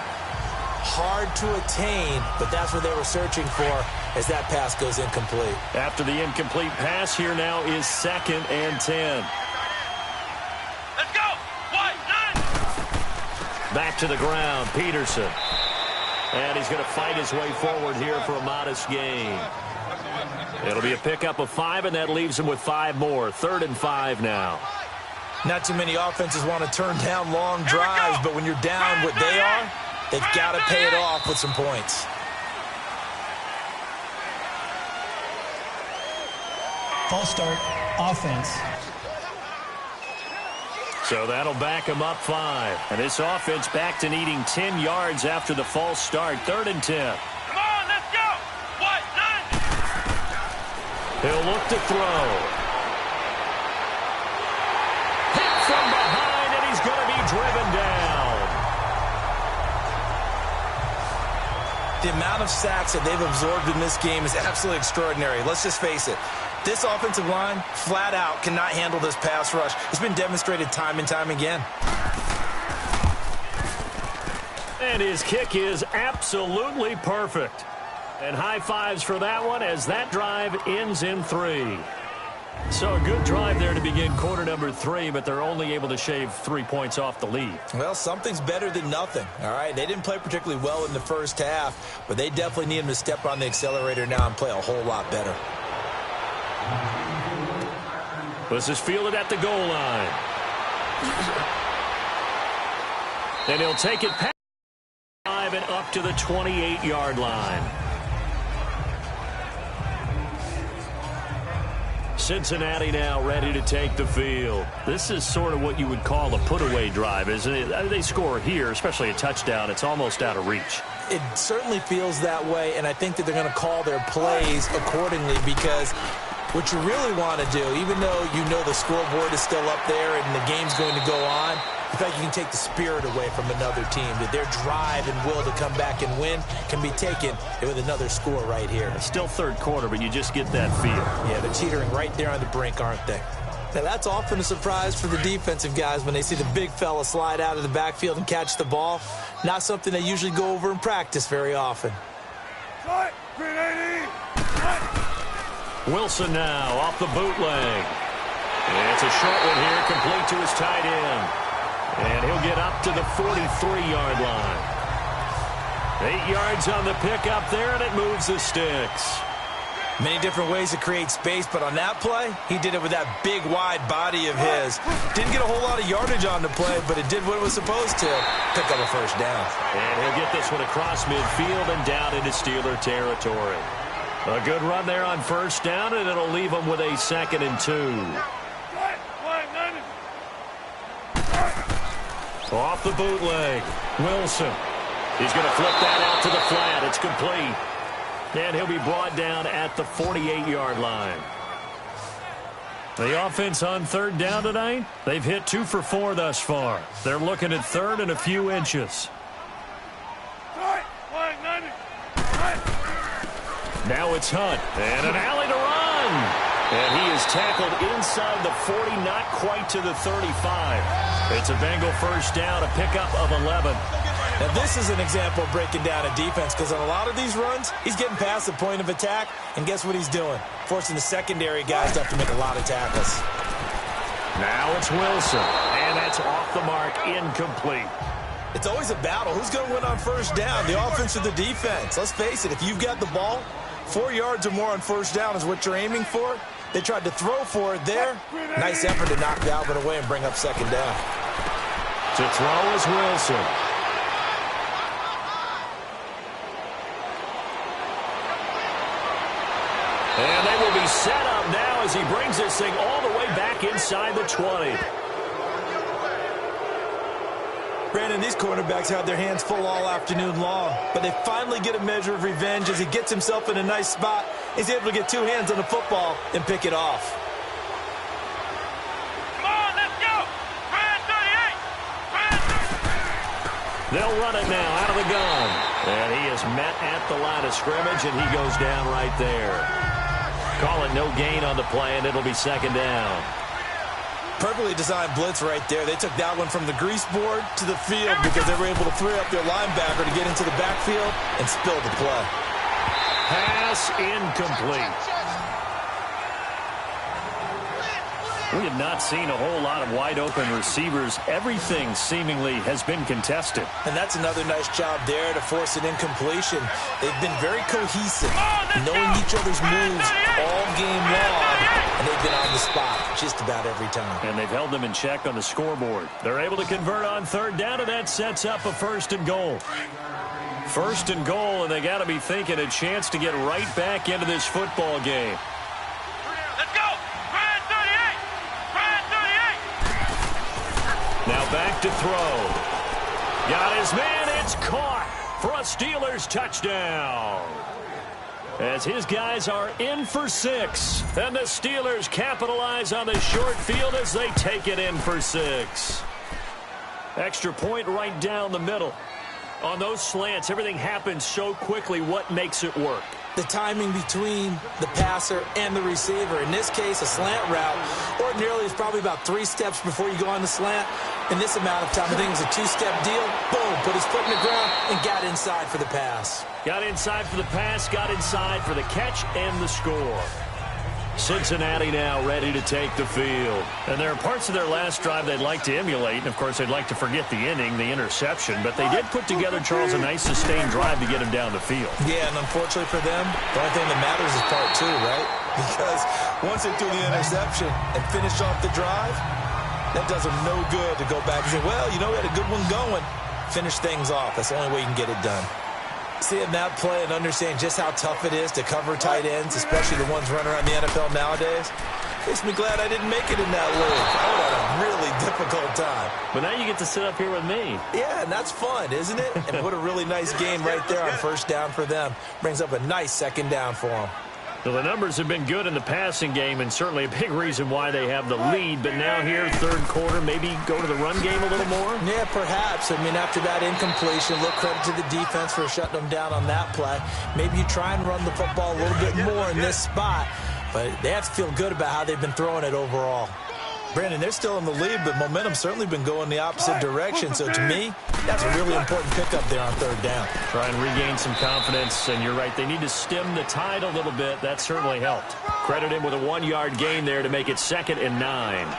[SPEAKER 5] Hard to attain, but that's what they were searching for as that pass goes incomplete.
[SPEAKER 4] After the incomplete pass, here now is 2nd and 10.
[SPEAKER 3] Let's go! White, 9!
[SPEAKER 4] Back to the ground, Peterson. And he's going to fight his way forward here for a modest gain. It'll be a pickup of 5, and that leaves him with 5 more. 3rd and 5 now.
[SPEAKER 5] Not too many offenses want to turn down long drives, but when you're down what they are, they've got to pay it off with some points.
[SPEAKER 6] False start, offense.
[SPEAKER 4] So that'll back him up 5. And this offense back to needing 10 yards after the false start. 3rd and 10.
[SPEAKER 3] Come on, let's go! White, 9!
[SPEAKER 4] He'll look to throw. Hit from behind, and he's going to be driven down.
[SPEAKER 5] The amount of sacks that they've absorbed in this game is absolutely extraordinary. Let's just face it. This offensive line, flat out, cannot handle this pass rush. It's been demonstrated time and time again.
[SPEAKER 4] And his kick is absolutely perfect. And high fives for that one as that drive ends in 3. So a good drive there to begin quarter number 3, but they're only able to shave 3 points off the lead.
[SPEAKER 5] Well, something's better than nothing, all right? They didn't play particularly well in the first half, but they definitely need him to step on the accelerator now and play a whole lot better.
[SPEAKER 4] This is fielded at the goal line. And he'll take it past 5 and up to the 28-yard line. Cincinnati now ready to take the field. This is sort of what you would call a put-away drive, isn't it? They score here, especially a touchdown. It's almost out of reach.
[SPEAKER 5] It certainly feels that way, and I think that they're going to call their plays accordingly because what you really want to do, even though you know the scoreboard is still up there and the game's going to go on, in fact, you can take the spirit away from another team, that their drive and will to come back and win can be taken with another score right here.
[SPEAKER 4] It's still third quarter, but you just get that feel.
[SPEAKER 5] Yeah, they're teetering right there on the brink, aren't they? Now, that's often a surprise for the defensive guys when they see the big fella slide out of the backfield and catch the ball. Not something they usually go over in practice very often.
[SPEAKER 4] Wilson now off the bootleg. And it's a short one here, complete to his tight end. And he'll get up to the 43-yard line. 8 yards on the pickup there, and it moves the sticks.
[SPEAKER 5] Many different ways to create space, but on that play, he did it with that big, wide body of his. Didn't get a whole lot of yardage on the play, but it did what it was supposed to, pick up a first down.
[SPEAKER 4] And he'll get this one across midfield and down into Steeler territory. A good run there on first down, and it'll leave him with a 2nd and 2. Off the bootleg, Wilson. He's going to flip that out to the flat. It's complete. And he'll be brought down at the 48-yard line. The offense on 3rd down tonight, they've hit 2 for 4 thus far. They're looking at 3rd and a few inches. Now it's Hunt, and an alley to run. And he is tackled inside the 40, not quite to the 35. It's a Bengal first down, a pickup of 11.
[SPEAKER 5] Now, this is an example of breaking down a defense because on a lot of these runs, he's getting past the point of attack, and guess what he's doing? Forcing the secondary guys to have to make a lot of tackles.
[SPEAKER 4] Now it's Wilson, and that's off the mark, incomplete.
[SPEAKER 5] It's always a battle. Who's going to win on first down, the offense or the defense? Let's face it, if you've got the ball, 4 yards or more on first down is what you're aiming for. They tried to throw for it there. Nice effort to knock Dalvin away and bring up 2nd down.
[SPEAKER 4] To throw is Wilson. And they will be set up now as he brings this thing all the way back inside the 20.
[SPEAKER 5] Brandon, these quarterbacks had their hands full all afternoon long, but they finally get a measure of revenge as he gets himself in a nice spot. He's able to get 2 hands on the football and pick it off.
[SPEAKER 3] Come on, let's go! Brand 38!
[SPEAKER 4] They'll run it now out of the gun. And he is met at the line of scrimmage, and he goes down right there. Call it no gain on the play, and it'll be second down.
[SPEAKER 5] Perfectly designed blitz right there. They took that one from the grease board to the field because they were able to free up their linebacker to get into the backfield and spill the play.
[SPEAKER 4] Pass incomplete. We have not seen a whole lot of wide-open receivers. Everything seemingly has been contested.
[SPEAKER 5] And that's another nice job there to force an incompletion. They've been very cohesive, knowing each other's moves all game long, and they've been on the spot just about every time.
[SPEAKER 4] And they've held them in check on the scoreboard. They're able to convert on third down, and that sets up a first and goal. First and goal, and they got to be thinking a chance to get right back into this football game.
[SPEAKER 3] Let's go!
[SPEAKER 4] Now back to throw. Got his man. It's caught for a Steelers touchdown. As his guys are in for 6. And the Steelers capitalize on the short field as they take it in for 6. Extra point right down the middle. On those slants, everything happens so quickly. What makes it work?
[SPEAKER 5] The timing between the passer and the receiver. In this case, a slant route ordinarily is probably about 3 steps before you go on the slant. In this amount of time, I think it was a 2-step deal. Boom, put his foot in the ground and got inside for the pass.
[SPEAKER 4] Got inside for the pass, got inside for the catch and the score. Cincinnati now ready to take the field. And there are parts of their last drive they'd like to emulate. And, of course, they'd like to forget the inning, the interception. But they did put together, Charles, a nice sustained drive to get him down the field.
[SPEAKER 5] Yeah, and unfortunately for them, the only thing that matters is part 2, right? Because once they do the interception and finish off the drive, that does them no good to go back and say, well, you know, we had a good one going. Finish things off. That's the only way you can get it done. Seeing that play and understanding just how tough it is to cover tight ends, especially the ones running around the NFL nowadays, makes me glad I didn't make it in that league. I would have had a really difficult time.
[SPEAKER 4] But now you get to sit up here with me.
[SPEAKER 5] Yeah, and that's fun, isn't it? And what a really nice game right there on first down for them. Brings up a nice second down for them.
[SPEAKER 4] Well, the numbers have been good in the passing game, and certainly a big reason why they have the lead. But now here, third quarter, maybe go to the run game a little more?
[SPEAKER 5] Yeah, perhaps. I mean, after that incompletion, a little credit to the defense for shutting them down on that play. Maybe you try and run the football a little bit more in this spot. But they have to feel good about how they've been throwing it overall. Brandon, they're still in the lead, but momentum's certainly been going the opposite direction. So to me, that's a really important pickup there on third down.
[SPEAKER 4] Try and regain some confidence, and you're right. They need to stem the tide a little bit. That certainly helped. Credit him with a 1-yard gain there to make it 2nd and 9.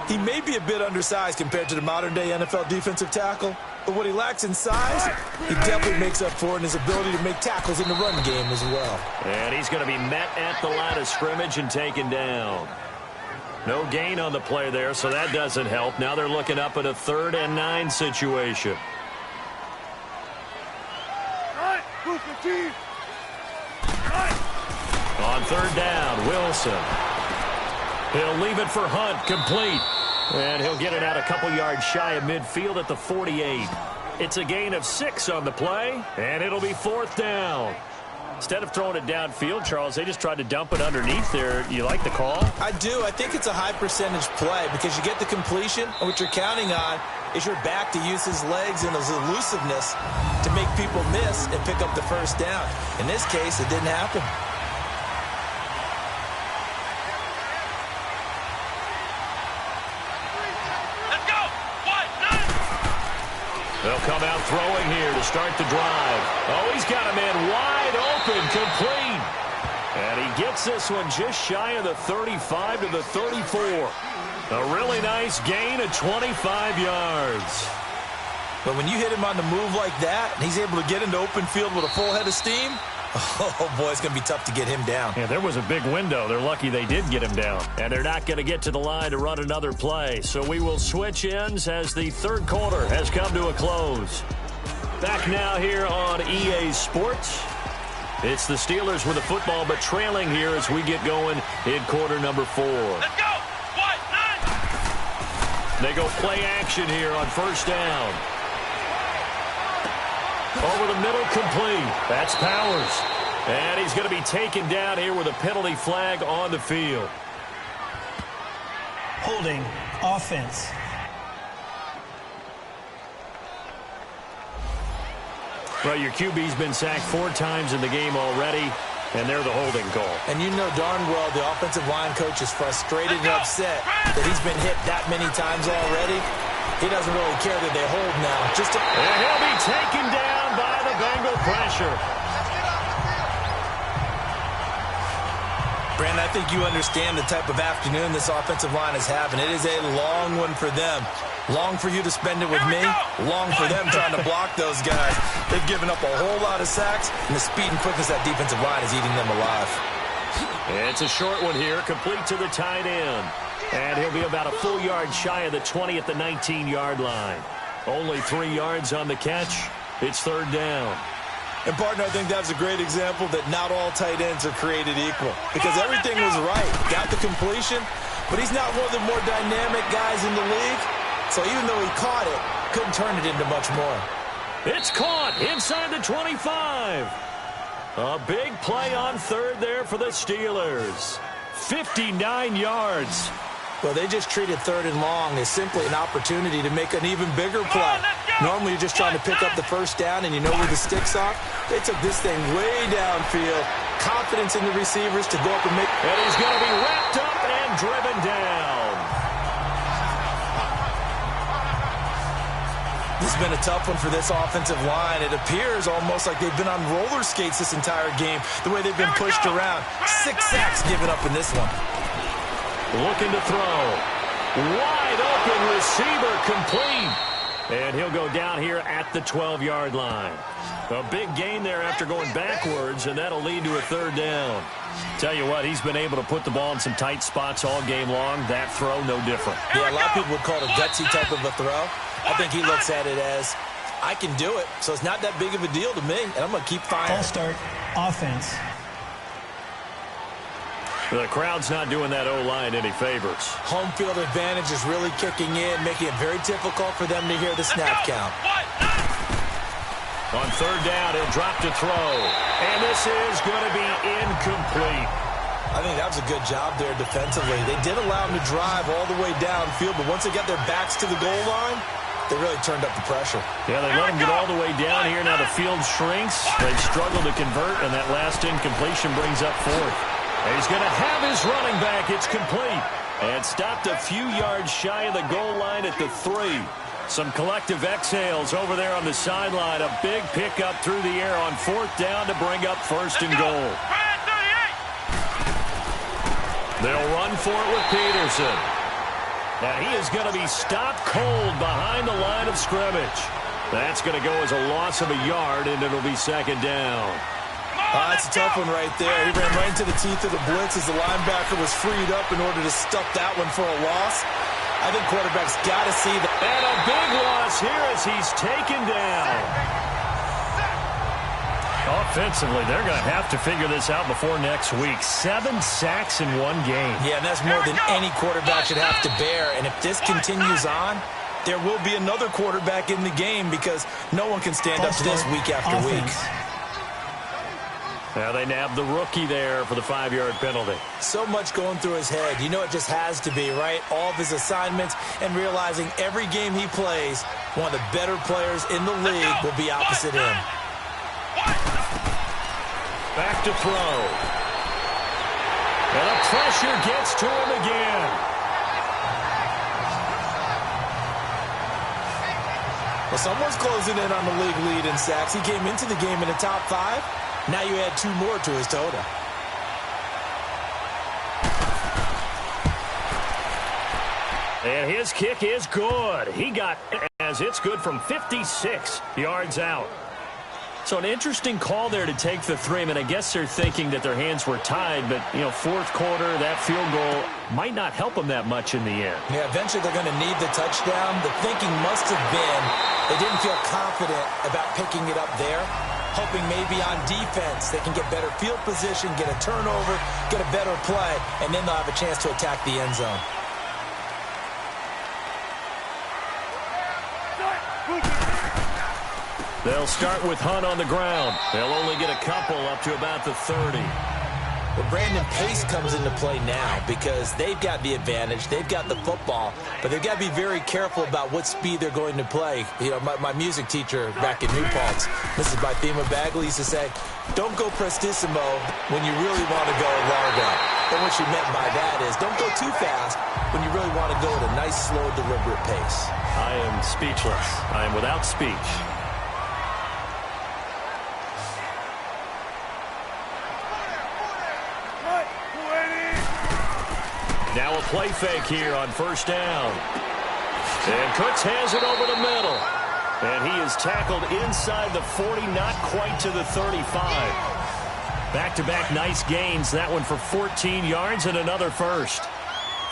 [SPEAKER 5] He may be a bit undersized compared to the modern-day NFL defensive tackle, but what he lacks in size, he definitely makes up for in his ability to make tackles in the run game as well.
[SPEAKER 4] And he's going to be met at the line of scrimmage and taken down. No gain on the play there, so that doesn't help. Now they're looking up at a 3rd and 9 situation. On third down, Wilson. He'll leave it for Hunt, complete. And he'll get it out a couple yards shy of midfield at the 48. It's a gain of 6 on the play, and it'll be 4th down. Instead of throwing it downfield, Charles, they just tried to dump it underneath there. You like the call?
[SPEAKER 5] I do. I think it's a high percentage play because you get the completion, and what you're counting on is your back to use his legs and his elusiveness to make people miss and pick up the first down. In this case, it didn't happen.
[SPEAKER 4] They'll come out throwing here to start the drive. Oh, he's got a man wide open, complete. And he gets this one just shy of the 35 to the 34. A really nice gain of 25 yards.
[SPEAKER 5] But when you hit him on the move like that, and he's able to get into open field with a full head of steam, oh, boy, it's going to be tough to get him down.
[SPEAKER 4] Yeah, there was a big window. They're lucky they did get him down. And they're not going to get to the line to run another play. So we will switch ends as the third quarter has come to a close. Back now here on EA Sports. It's the Steelers with the football, but trailing here as we get going in quarter number 4.
[SPEAKER 3] Let's go! What? 9!
[SPEAKER 4] They go play action here on first down. Over the middle, complete. That's Powers. And he's going to be taken down here with a penalty flag on the field.
[SPEAKER 6] Holding offense.
[SPEAKER 4] Well, your QB's been sacked 4 times in the game already, and they're the holding call.
[SPEAKER 5] And you know darn well the offensive line coach is frustrated and upset that he's been hit that many times already. He doesn't really care that they hold now.
[SPEAKER 4] And he'll be taken down by the Bengal pressure.
[SPEAKER 5] Brandon, I think you understand the type of afternoon this offensive line is having. It is a long one for them. Long for you to spend it with me. Long for them trying to block those guys. They've given up a whole lot of sacks, and the speed and quickness of that defensive line is eating them alive.
[SPEAKER 4] It's a short one here, complete to the tight end. And he'll be about a full yard shy of the 20 at the 19-yard line. Only 3 yards on the catch. It's 3rd down.
[SPEAKER 5] And, partner, I think that's a great example that not all tight ends are created equal. Because everything was right. Got the completion, but he's not one of the more dynamic guys in the league. So even though he caught it, couldn't turn it into much more.
[SPEAKER 4] It's caught inside the 25. A big play on 3rd there for the Steelers. 59 yards.
[SPEAKER 5] Well, they just treated 3rd and long as simply an opportunity to make an even bigger play. Normally, you're just trying to pick up the 1st down and you know where the sticks are. They took this thing way downfield. Confidence in the receivers to go up and make...
[SPEAKER 4] And he's going to be wrapped up and driven down.
[SPEAKER 5] This has been a tough one for this offensive line. It appears almost like they've been on roller skates this entire game, the way they've been pushed around. 6 sacks given up in this one.
[SPEAKER 4] Looking to throw. Wide open receiver complete. And he'll go down here at the 12-yard line. A big gain there after going backwards, and that'll lead to a 3rd down. Tell you what, he's been able to put the ball in some tight spots all game long. That throw, no different.
[SPEAKER 5] Yeah, a lot of people would call it a gutsy type of a throw. I think he looks at it as, I can do it, so it's not that big of a deal to me, and I'm going to keep firing.
[SPEAKER 6] False start, offense.
[SPEAKER 4] The crowd's not doing that O-line any favors.
[SPEAKER 5] Home field advantage is really kicking in, making it very difficult for them to hear the snap count.
[SPEAKER 4] On 3rd down, he'll drop to throw. And this is going to be incomplete.
[SPEAKER 5] I think that was a good job there defensively. They did allow him to drive all the way downfield, but once they got their backs to the goal line, they really turned up the pressure.
[SPEAKER 4] Yeah, they let him get all the way down here. Now the field shrinks. They've struggled to convert, and that last incompletion brings up 4th. He's going to have his running back. It's complete. And stopped a few yards shy of the goal line at the 3. Some collective exhales over there on the sideline. A big pickup through the air on 4th down to bring up 1st and goal. They'll run for it with Peterson. Now he is going to be stopped cold behind the line of scrimmage. That's going to go as a loss of a yard, and it'll be 2nd down.
[SPEAKER 5] That's a tough one right there. He ran right into the teeth of the blitz as the linebacker was freed up in order to stuff that one for a loss. I think quarterback's got to see that.
[SPEAKER 4] And a big loss here as he's taken down. Offensively, they're going to have to figure this out before next week. 7 sacks in 1 game.
[SPEAKER 5] Yeah, and that's more than any quarterback should have to bear. And if this continues on, there will be another quarterback in the game because no one can stand up to this week after week.
[SPEAKER 4] Now they nab the rookie there for the 5-yard penalty.
[SPEAKER 5] So much going through his head. You know it just has to be, right? All of his assignments and realizing every game he plays, one of the better players in the league will be opposite him.
[SPEAKER 4] Back to throw. And the pressure gets to him again.
[SPEAKER 5] Well, someone's closing in on the league lead in sacks. He came into the game in the top 5. Now you add 2 more to his total.
[SPEAKER 4] And his kick is good. He got as it's good from 56 yards out. So an interesting call there to take the 3. I mean, I guess they're thinking that their hands were tied, but, you know, 4th quarter, that field goal might not help them that much in the end.
[SPEAKER 5] Yeah, eventually they're going to need the touchdown. The thinking must have been they didn't feel confident about picking it up there, hoping maybe on defense they can get better field position, get a turnover, get a better play, and then they'll have a chance to attack the end zone.
[SPEAKER 4] They'll start with Hunt on the ground. They'll only get a couple up to about the 30.
[SPEAKER 5] But Brandon, pace comes into play now because they've got the advantage. They've got the football, but they've got to be very careful about what speed they're going to play. You know, my music teacher back in New Paltz, Mrs. Bythema Bagley, used to say, don't go prestissimo when you really want to go largo. And what she meant by that is don't go too fast when you really want to go at a nice, slow, deliberate pace.
[SPEAKER 4] I am speechless. I am without speech. Now a play fake here on first down. And Cooks has it over the middle. And he is tackled inside the 40, not quite to the 35. Back-to-back nice gains. That one for 14 yards and another first.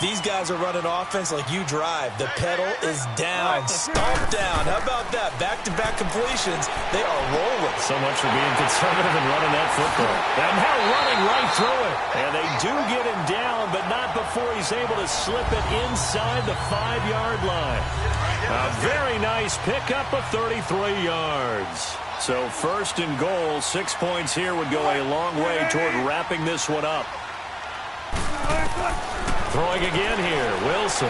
[SPEAKER 5] These guys are running offense like you drive. The pedal is down, stomped down. How about that? Back-to-back completions. They are rolling.
[SPEAKER 4] So much for being conservative and running that football. And now running right through it. And they do get him down, but not before he's able to slip it inside the 5-yard line. A very nice pickup of 33 yards. So first and goal, 6 points here would go a long way toward wrapping this one up. Throwing again here, Wilson.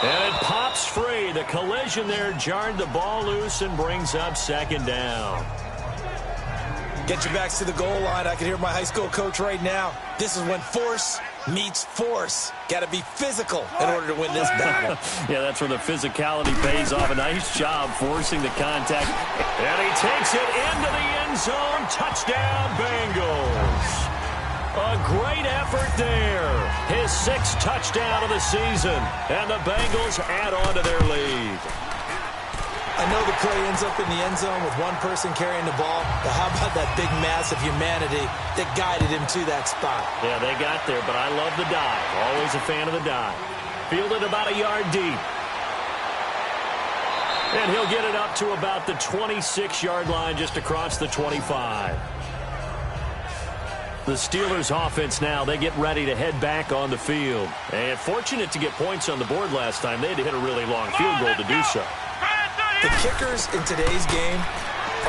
[SPEAKER 4] And it pops free. The collision there jarred the ball loose and brings up second down.
[SPEAKER 5] Get your backs to the goal line. I can hear my high school coach right now. This is when force meets force. Got to be physical in order to win this battle.
[SPEAKER 4] Yeah, that's where the physicality pays off. A nice job forcing the contact. And he takes it into the end zone. Touchdown, Bengals. A great effort there. His 6th touchdown of the season. And the Bengals add on to their lead.
[SPEAKER 5] I know the play ends up in the end zone with one person carrying the ball, but how about that big mass of humanity that guided him to that spot?
[SPEAKER 4] Yeah, they got there, but I love the dive. Always a fan of the dive. Fielded about a yard deep. And he'll get it up to about the 26-yard line just across the 25. The Steelers offense now, they get ready to head back on the field. And fortunate to get points on the board last time. They had to hit a really long field goal to do so.
[SPEAKER 5] The kickers in today's game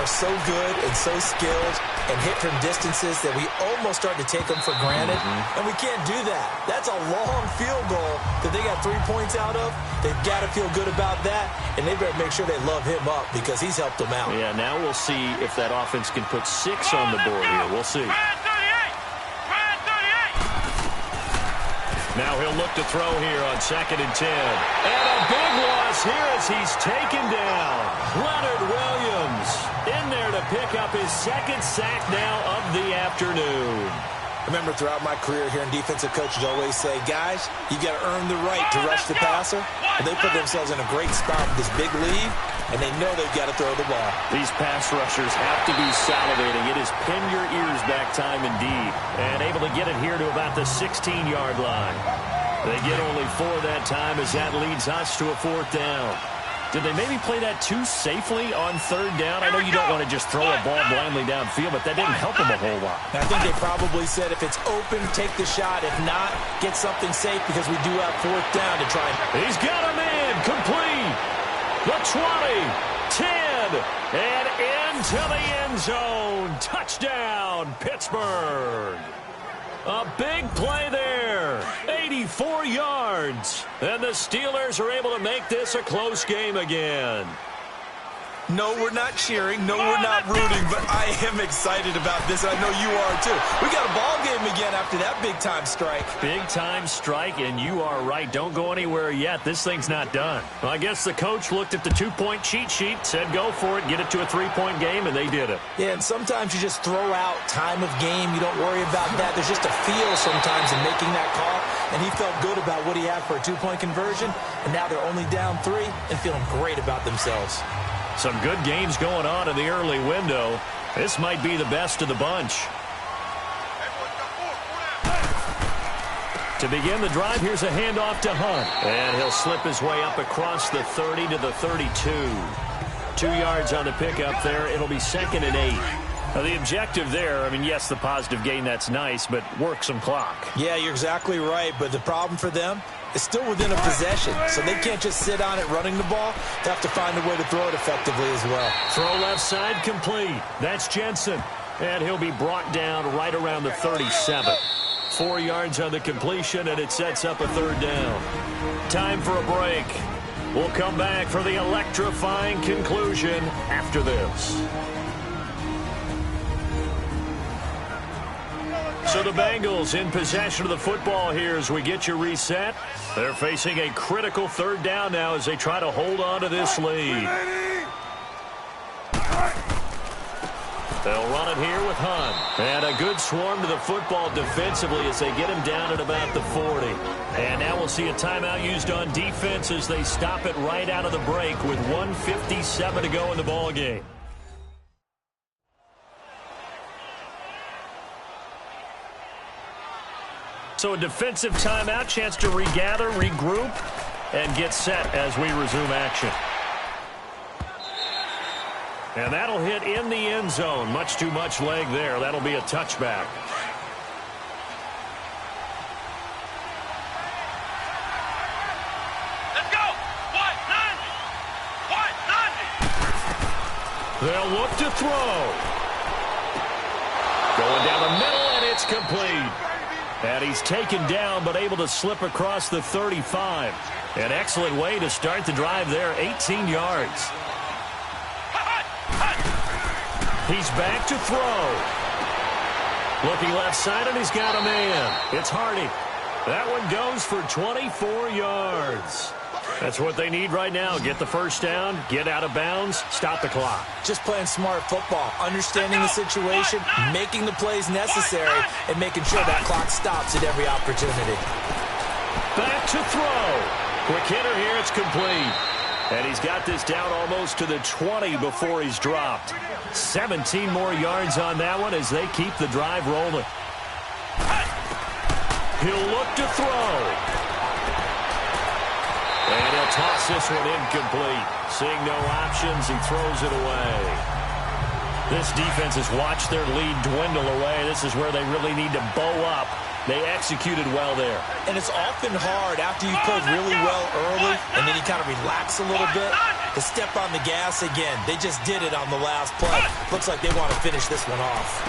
[SPEAKER 5] are so good and so skilled and hit from distances that we almost start to take them for granted. And we can't do that. That's a long field goal that they got 3 points out of. They've got to feel good about that, and they better make sure they love him up because he's helped them out.
[SPEAKER 4] Yeah, now we'll see if that offense can put 6 on the board here. We'll see. Now he'll look to throw here on 2nd and 10. And a big loss here as he's taken down. Leonard Williams in there to pick up his 2nd sack now of the afternoon.
[SPEAKER 5] I remember throughout my career hearing defensive coaches always say, guys, you got to earn the right to rush the passer. And they put themselves in a great spot with this big lead, and they know they've got to throw the ball.
[SPEAKER 4] These pass rushers have to be salivating. It is pin your ears back time indeed. And able to get it here to about the 16-yard line. They get only 4 that time as that leads us to a 4th down. Did they maybe play that too safely on 3rd down? I know you don't want to just throw a ball blindly downfield, but that didn't help them a whole lot.
[SPEAKER 5] I think they probably said if it's open, take the shot. If not, get something safe because we do have 4th down to try.
[SPEAKER 4] He's got him in. Complete. The 20, 10, and into the end zone. Touchdown, Pittsburgh. A big play there. 84 yards. And the Steelers are able to make this a close game again.
[SPEAKER 5] No, we're not cheering. No, we're not rooting. But I am excited about this. I know you are, too. We got a ball game again after that big-time strike.
[SPEAKER 4] Big-time strike, and you are right. Don't go anywhere yet. This thing's not done. Well, I guess the coach looked at the 2-point cheat sheet, said go for it, get it to a 3-point game, and they did it.
[SPEAKER 5] Yeah, and sometimes you just throw out time of game. You don't worry about that. There's just a feel sometimes in making that call, and he felt good about what he had for a 2-point conversion, and now they're only down 3 and feeling great about themselves.
[SPEAKER 4] Some good games going on in the early window. This might be the best of the bunch. To begin the drive, here's a handoff to Hunt. And he'll slip his way up across the 30 to the 32. 2 yards on the pickup there. It'll be 2nd and 8. Now, the objective there, I mean, yes, the positive gain, that's nice, but work some clock.
[SPEAKER 5] Yeah, you're exactly right. But the problem for them is still within a possession. So they can't just sit on it running the ball. They have to find a way to throw it effectively as well.
[SPEAKER 4] Throw left side complete. That's Jensen. And he'll be brought down right around the 37. 4 yards on the completion, and it sets up a third down. Time for a break. We'll come back for the electrifying conclusion after this. So the Bengals in possession of the football here as we get you reset. They're facing a critical third down now as they try to hold on to this lead. They'll run it here with Hunt. And a good swarm to the football defensively as they get him down at about the 40. And now we'll see a timeout used on defense as they stop it right out of the break with 1:57 to go in the ballgame. So a defensive timeout, chance to regather, regroup, and get set as we resume action. And that'll hit in the end zone. Much too much leg there. That'll be a touchback.
[SPEAKER 3] Let's go. White 90.
[SPEAKER 4] They'll look to throw. Going down the middle, and it's complete. And he's taken down, but able to slip across the 35. An excellent way to start the drive there, 18 yards. He's back to throw. Looking left side, and he's got a man. It's Hardy. That one goes for 24 yards. That's what they need right now. Get the first down, get out of bounds, stop the clock.
[SPEAKER 5] Just playing smart football, understanding the situation, making the plays necessary, and making sure that clock stops at every opportunity.
[SPEAKER 4] Back to throw. Quick hitter here, it's complete. And he's got this down almost to the 20 before he's dropped. 17 more yards on that one as they keep the drive rolling. He'll look to throw. And he'll toss this one incomplete. Seeing no options, he throws it away. This defense has watched their lead dwindle away. This is where they really need to bow up. They executed well there. And it's often hard after you've played really well early and then you kind of relax a little bit to step on the gas again. They just did it on the last play. Looks like they want to finish this one off.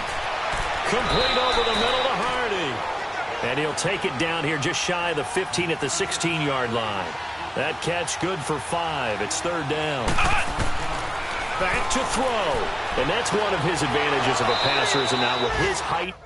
[SPEAKER 4] Complete over the middle to Hardy. And he'll take it down here just shy of the 15 at the 16-yard line. That catch good for 5. It's third down. Back to throw. And that's one of his advantages of a passer, is now with his height.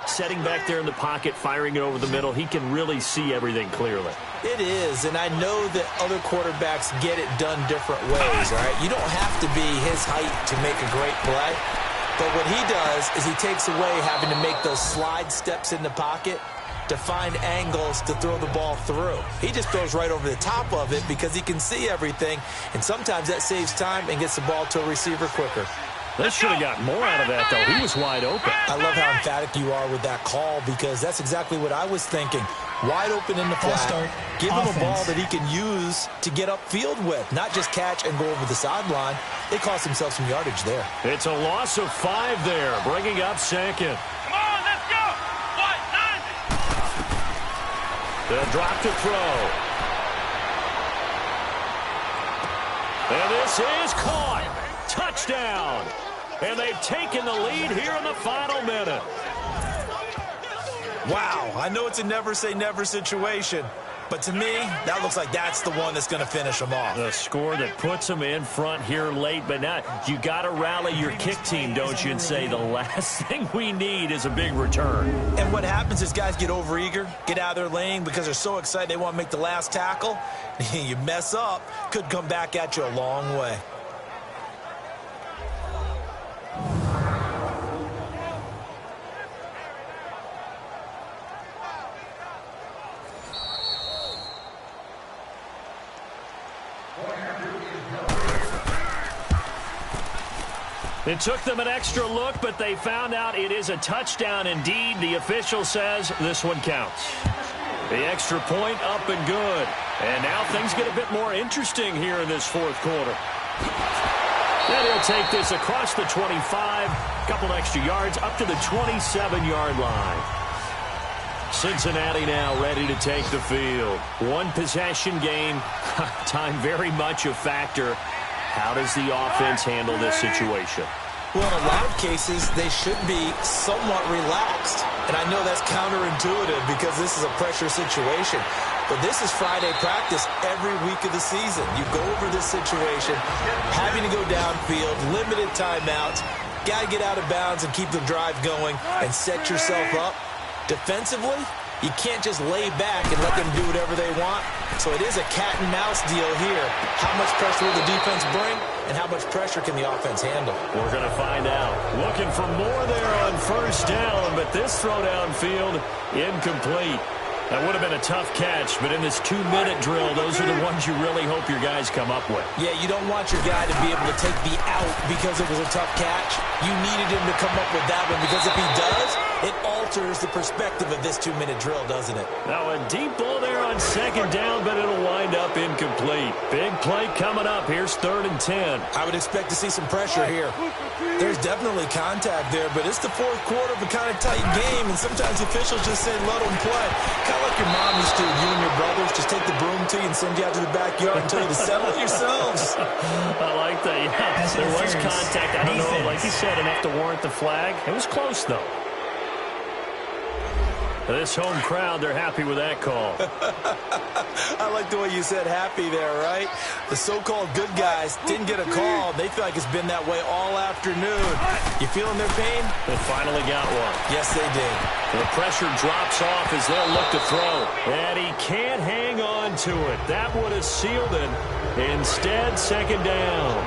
[SPEAKER 4] Setting back there in the pocket, firing it over the middle, he can really see everything clearly.
[SPEAKER 5] It is, and I know that other quarterbacks get it done different ways, all right? You don't have to be his height to make a great play, but what he does is he takes away having to make those slide steps in the pocket to find angles to throw the ball through. He just throws right over the top of it because he can see everything, and sometimes that saves time and gets the ball to a receiver quicker.
[SPEAKER 4] They should have got more out of that, though. He was wide open.
[SPEAKER 5] I love how emphatic you are with that call because that's exactly what I was thinking. Wide open in the flat. Give him a ball that he can use to get upfield with, not just catch and go over the sideline. They cost themselves some yardage there.
[SPEAKER 4] It's a loss of 5 there, bringing up second.
[SPEAKER 3] Come on, let's go. White 90.
[SPEAKER 4] They'll drop to throw. And this is caught. Touchdown. And they've taken the lead here in the final minute.
[SPEAKER 5] Wow, I know it's a never-say-never situation, but to me, that looks like that's the one that's going to finish them off.
[SPEAKER 4] The score that puts them in front here late, but now you got to rally your kick team, don't you, and say the last thing we need is a big return.
[SPEAKER 5] And what happens is guys get overeager, get out of their lane because they're so excited they want to make the last tackle. You mess up, could come back at you a long way.
[SPEAKER 4] It took them an extra look, but they found out it is a touchdown indeed. The official says this one counts. The extra point up and good. And now things get a bit more interesting here in this fourth quarter. And he'll take this across the 25, a couple extra yards up to the 27-yard line. Cincinnati now ready to take the field. One possession game, time very much a factor. How does the offense handle this situation?
[SPEAKER 5] Well, in a lot of cases, they should be somewhat relaxed. And I know that's counterintuitive because this is a pressure situation. But this is Friday practice every week of the season. You go over this situation, having to go downfield, limited timeouts, got to get out of bounds and keep the drive going and set yourself up. Defensively, you can't just lay back and let them do whatever they want. So it is a cat-and-mouse deal here. How much pressure will the defense bring, and how much pressure can the offense handle?
[SPEAKER 4] We're going to find out. Looking for more there on first down, but this throw downfield incomplete. That would have been a tough catch, but in this 2-minute drill, those are the ones you really hope your guys come up with.
[SPEAKER 5] Yeah, you don't want your guy to be able to take the out because it was a tough catch. You needed him to come up with that one because if he does, it alters the perspective of this 2-minute drill, doesn't it?
[SPEAKER 4] Now a deep ball there on second down, but it'll wind up incomplete. Big play coming up. Here's 3rd and 10.
[SPEAKER 5] I would expect to see some pressure here. There's definitely contact there, but it's the fourth quarter of a kind of tight game, and sometimes officials just say let them play. Kind of like your mom used to, you and your brothers just take the broom to you and send you out to the backyard and tell you to settle it yourselves.
[SPEAKER 4] I like that, yeah. There was contact. I don't know, like you said, enough to warrant the flag. It was close, though. This home crowd, they're happy with that call.
[SPEAKER 5] I like the way you said happy there, right? The so-called good guys didn't get a call. They feel like it's been that way all afternoon. You feeling their pain?
[SPEAKER 4] They finally got one.
[SPEAKER 5] Yes, they did.
[SPEAKER 4] The pressure drops off as they'll look to throw. And he can't hang on to it. That would have sealed it. Instead, second down.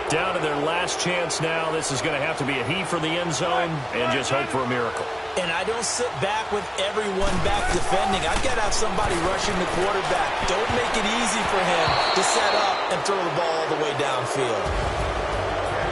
[SPEAKER 4] Down to their last chance now. This is going to have to be a heave for the end zone and just hope for a miracle.
[SPEAKER 5] And I don't sit back with everyone back defending. I've got to have somebody rushing the quarterback. Don't make it easy for him to set up and throw the ball all the way downfield.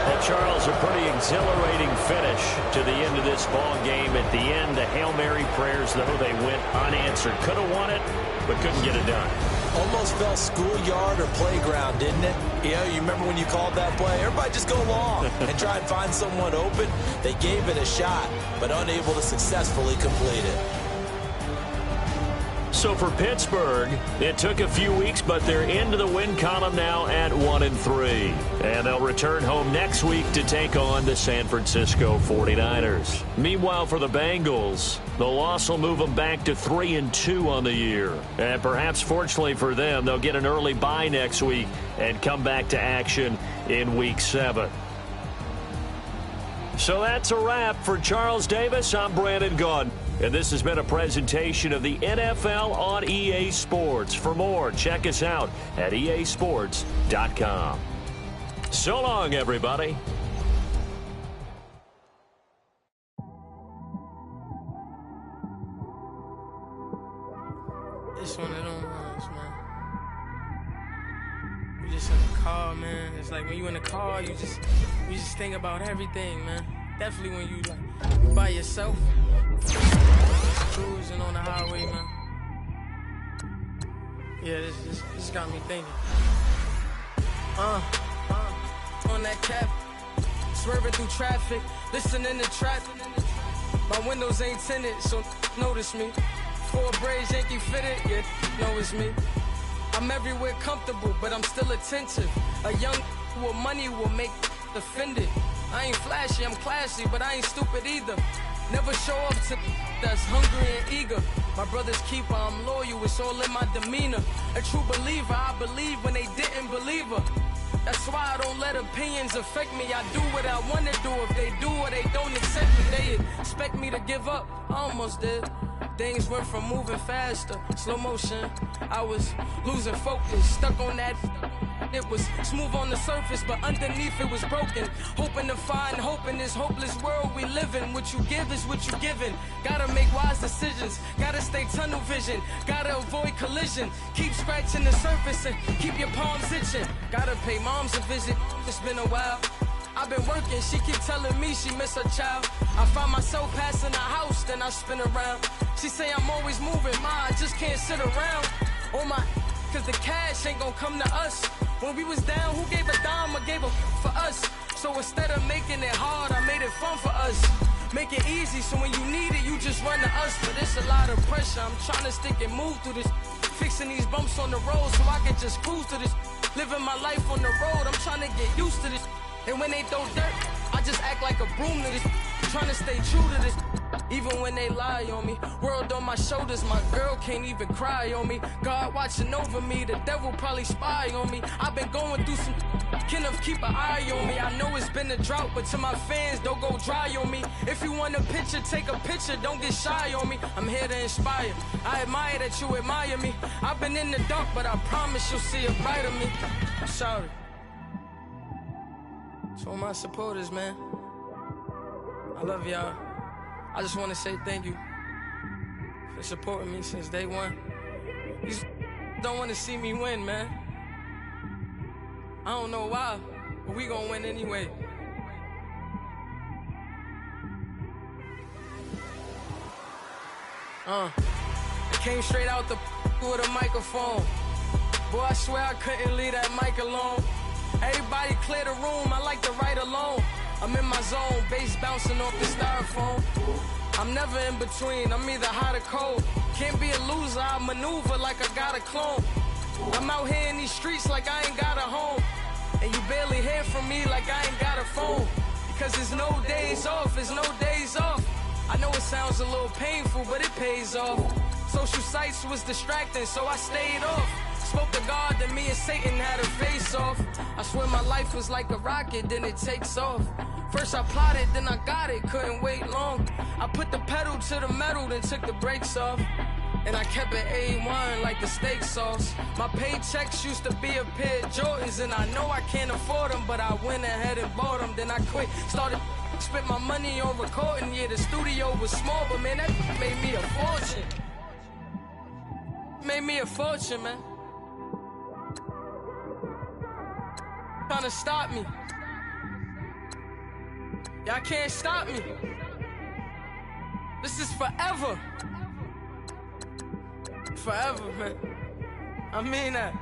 [SPEAKER 4] Well, Charles, a pretty exhilarating finish to the end of this ball game. At the end, the Hail Mary prayers, though, they went unanswered. Could have won it, but couldn't get it done.
[SPEAKER 5] Almost felt schoolyard or playground, didn't it? You remember when you called that play? Everybody just go long and try and find someone open. They gave it a shot, but unable to successfully complete it.
[SPEAKER 4] So for Pittsburgh, it took a few weeks, but they're into the win column now at 1-3. And they'll return home next week to take on the San Francisco 49ers. Meanwhile, for the Bengals, the loss will move them back to 3-2 on the year. And perhaps fortunately for them, they'll get an early bye next week and come back to action in Week 7. So that's a wrap. For Charles Davis, I'm Brandon Gaudin. And this has been a presentation of the NFL on EA Sports. For more, check us out at easports.com. So long, everybody.
[SPEAKER 7] It's one of them ones, man. You just in the car, man. It's like when you in the car, you just think about everything, man. Definitely when you by yourself, cruising on the highway, man. Yeah, this got me thinking. On that cap, swerving through traffic, listening to trap. My windows ain't tinted, so notice me. 4 braids, Yankee fitted, yeah, know it's me. I'm everywhere comfortable, but I'm still attentive. A young with money will make offended. I ain't flashy, I'm classy, but I ain't stupid either. Never show up to that's hungry and eager. My brother's keeper, I'm loyal, it's all in my demeanor. A true believer, I believe when they didn't believe her. That's why I don't let opinions affect me. I do what I want to do. If they do or they don't accept me, they expect me to give up. I almost did. Things went from moving faster, slow motion. I was losing focus, stuck on that. It was smooth on the surface, but underneath it was broken. Hoping to find hope in this hopeless world we live in. What you give is what you given. Gotta make wise decisions. Gotta stay tunnel vision. Gotta avoid collision. Keep scratching the surface and keep your palms itching. Gotta pay moms a visit. It's been a while. I've been working, she keep telling me she miss her child. I find myself passing the house, then I spin around. She say I'm always moving, I just can't sit around. Oh my, cause the cash ain't gonna come to us. When we was down, who gave a dime or gave a for us? So instead of making it hard, I made it fun for us. Make it easy, so when you need it, you just run to us. But it's a lot of pressure, I'm trying to stick and move through this. Fixing these bumps on the road so I can just cruise to this. Living my life on the road, I'm trying to get used to this. And when they throw dirt, I just act like a broom to this. Trying to stay true to this. Even when they lie on me. World on my shoulders, my girl can't even cry on me. God watching over me, the devil probably spy on me. I've been going through some, Kenneth keep an eye on me. I know it's been a drought, but to my fans, don't go dry on me. If you want a picture, take a picture, don't get shy on me. I'm here to inspire. I admire that you admire me. I've been in the dark, but I promise you'll see a brighter me. I'm sorry. To all my supporters, man, I love y'all. I just want to say thank you for supporting me since day one. You just don't want to see me win, man. I don't know why, but we gonna win anyway. I came straight out the with a microphone. Boy, I swear I couldn't leave that mic alone. Everybody clear the room, I like to write alone. I'm in my zone, bass bouncing off the styrofoam. I'm never in between, I'm either hot or cold. Can't be a loser, I maneuver like I got a clone. I'm out here in these streets like I ain't got a home. And you barely hear from me like I ain't got a phone. Because there's no days off, there's no days off. I know it sounds a little painful, but it pays off. Social sites was distracting, so I stayed off. Spoke to God, then me and Satan had a face off. I swear my life was like a rocket, then it takes off. First I plotted, then I got it, couldn't wait long. I put the pedal to the metal, then took the brakes off. And I kept it A1 like the steak sauce. My paychecks used to be a pair of Jordans, and I know I can't afford them, but I went ahead and bought them. Then I quit, started spent my money on recording. Yeah, the studio was small, but man, that made me a fortune. Made me a fortune, man. Trying to stop me. Y'all can't stop me. This is forever. Forever, man. I mean that.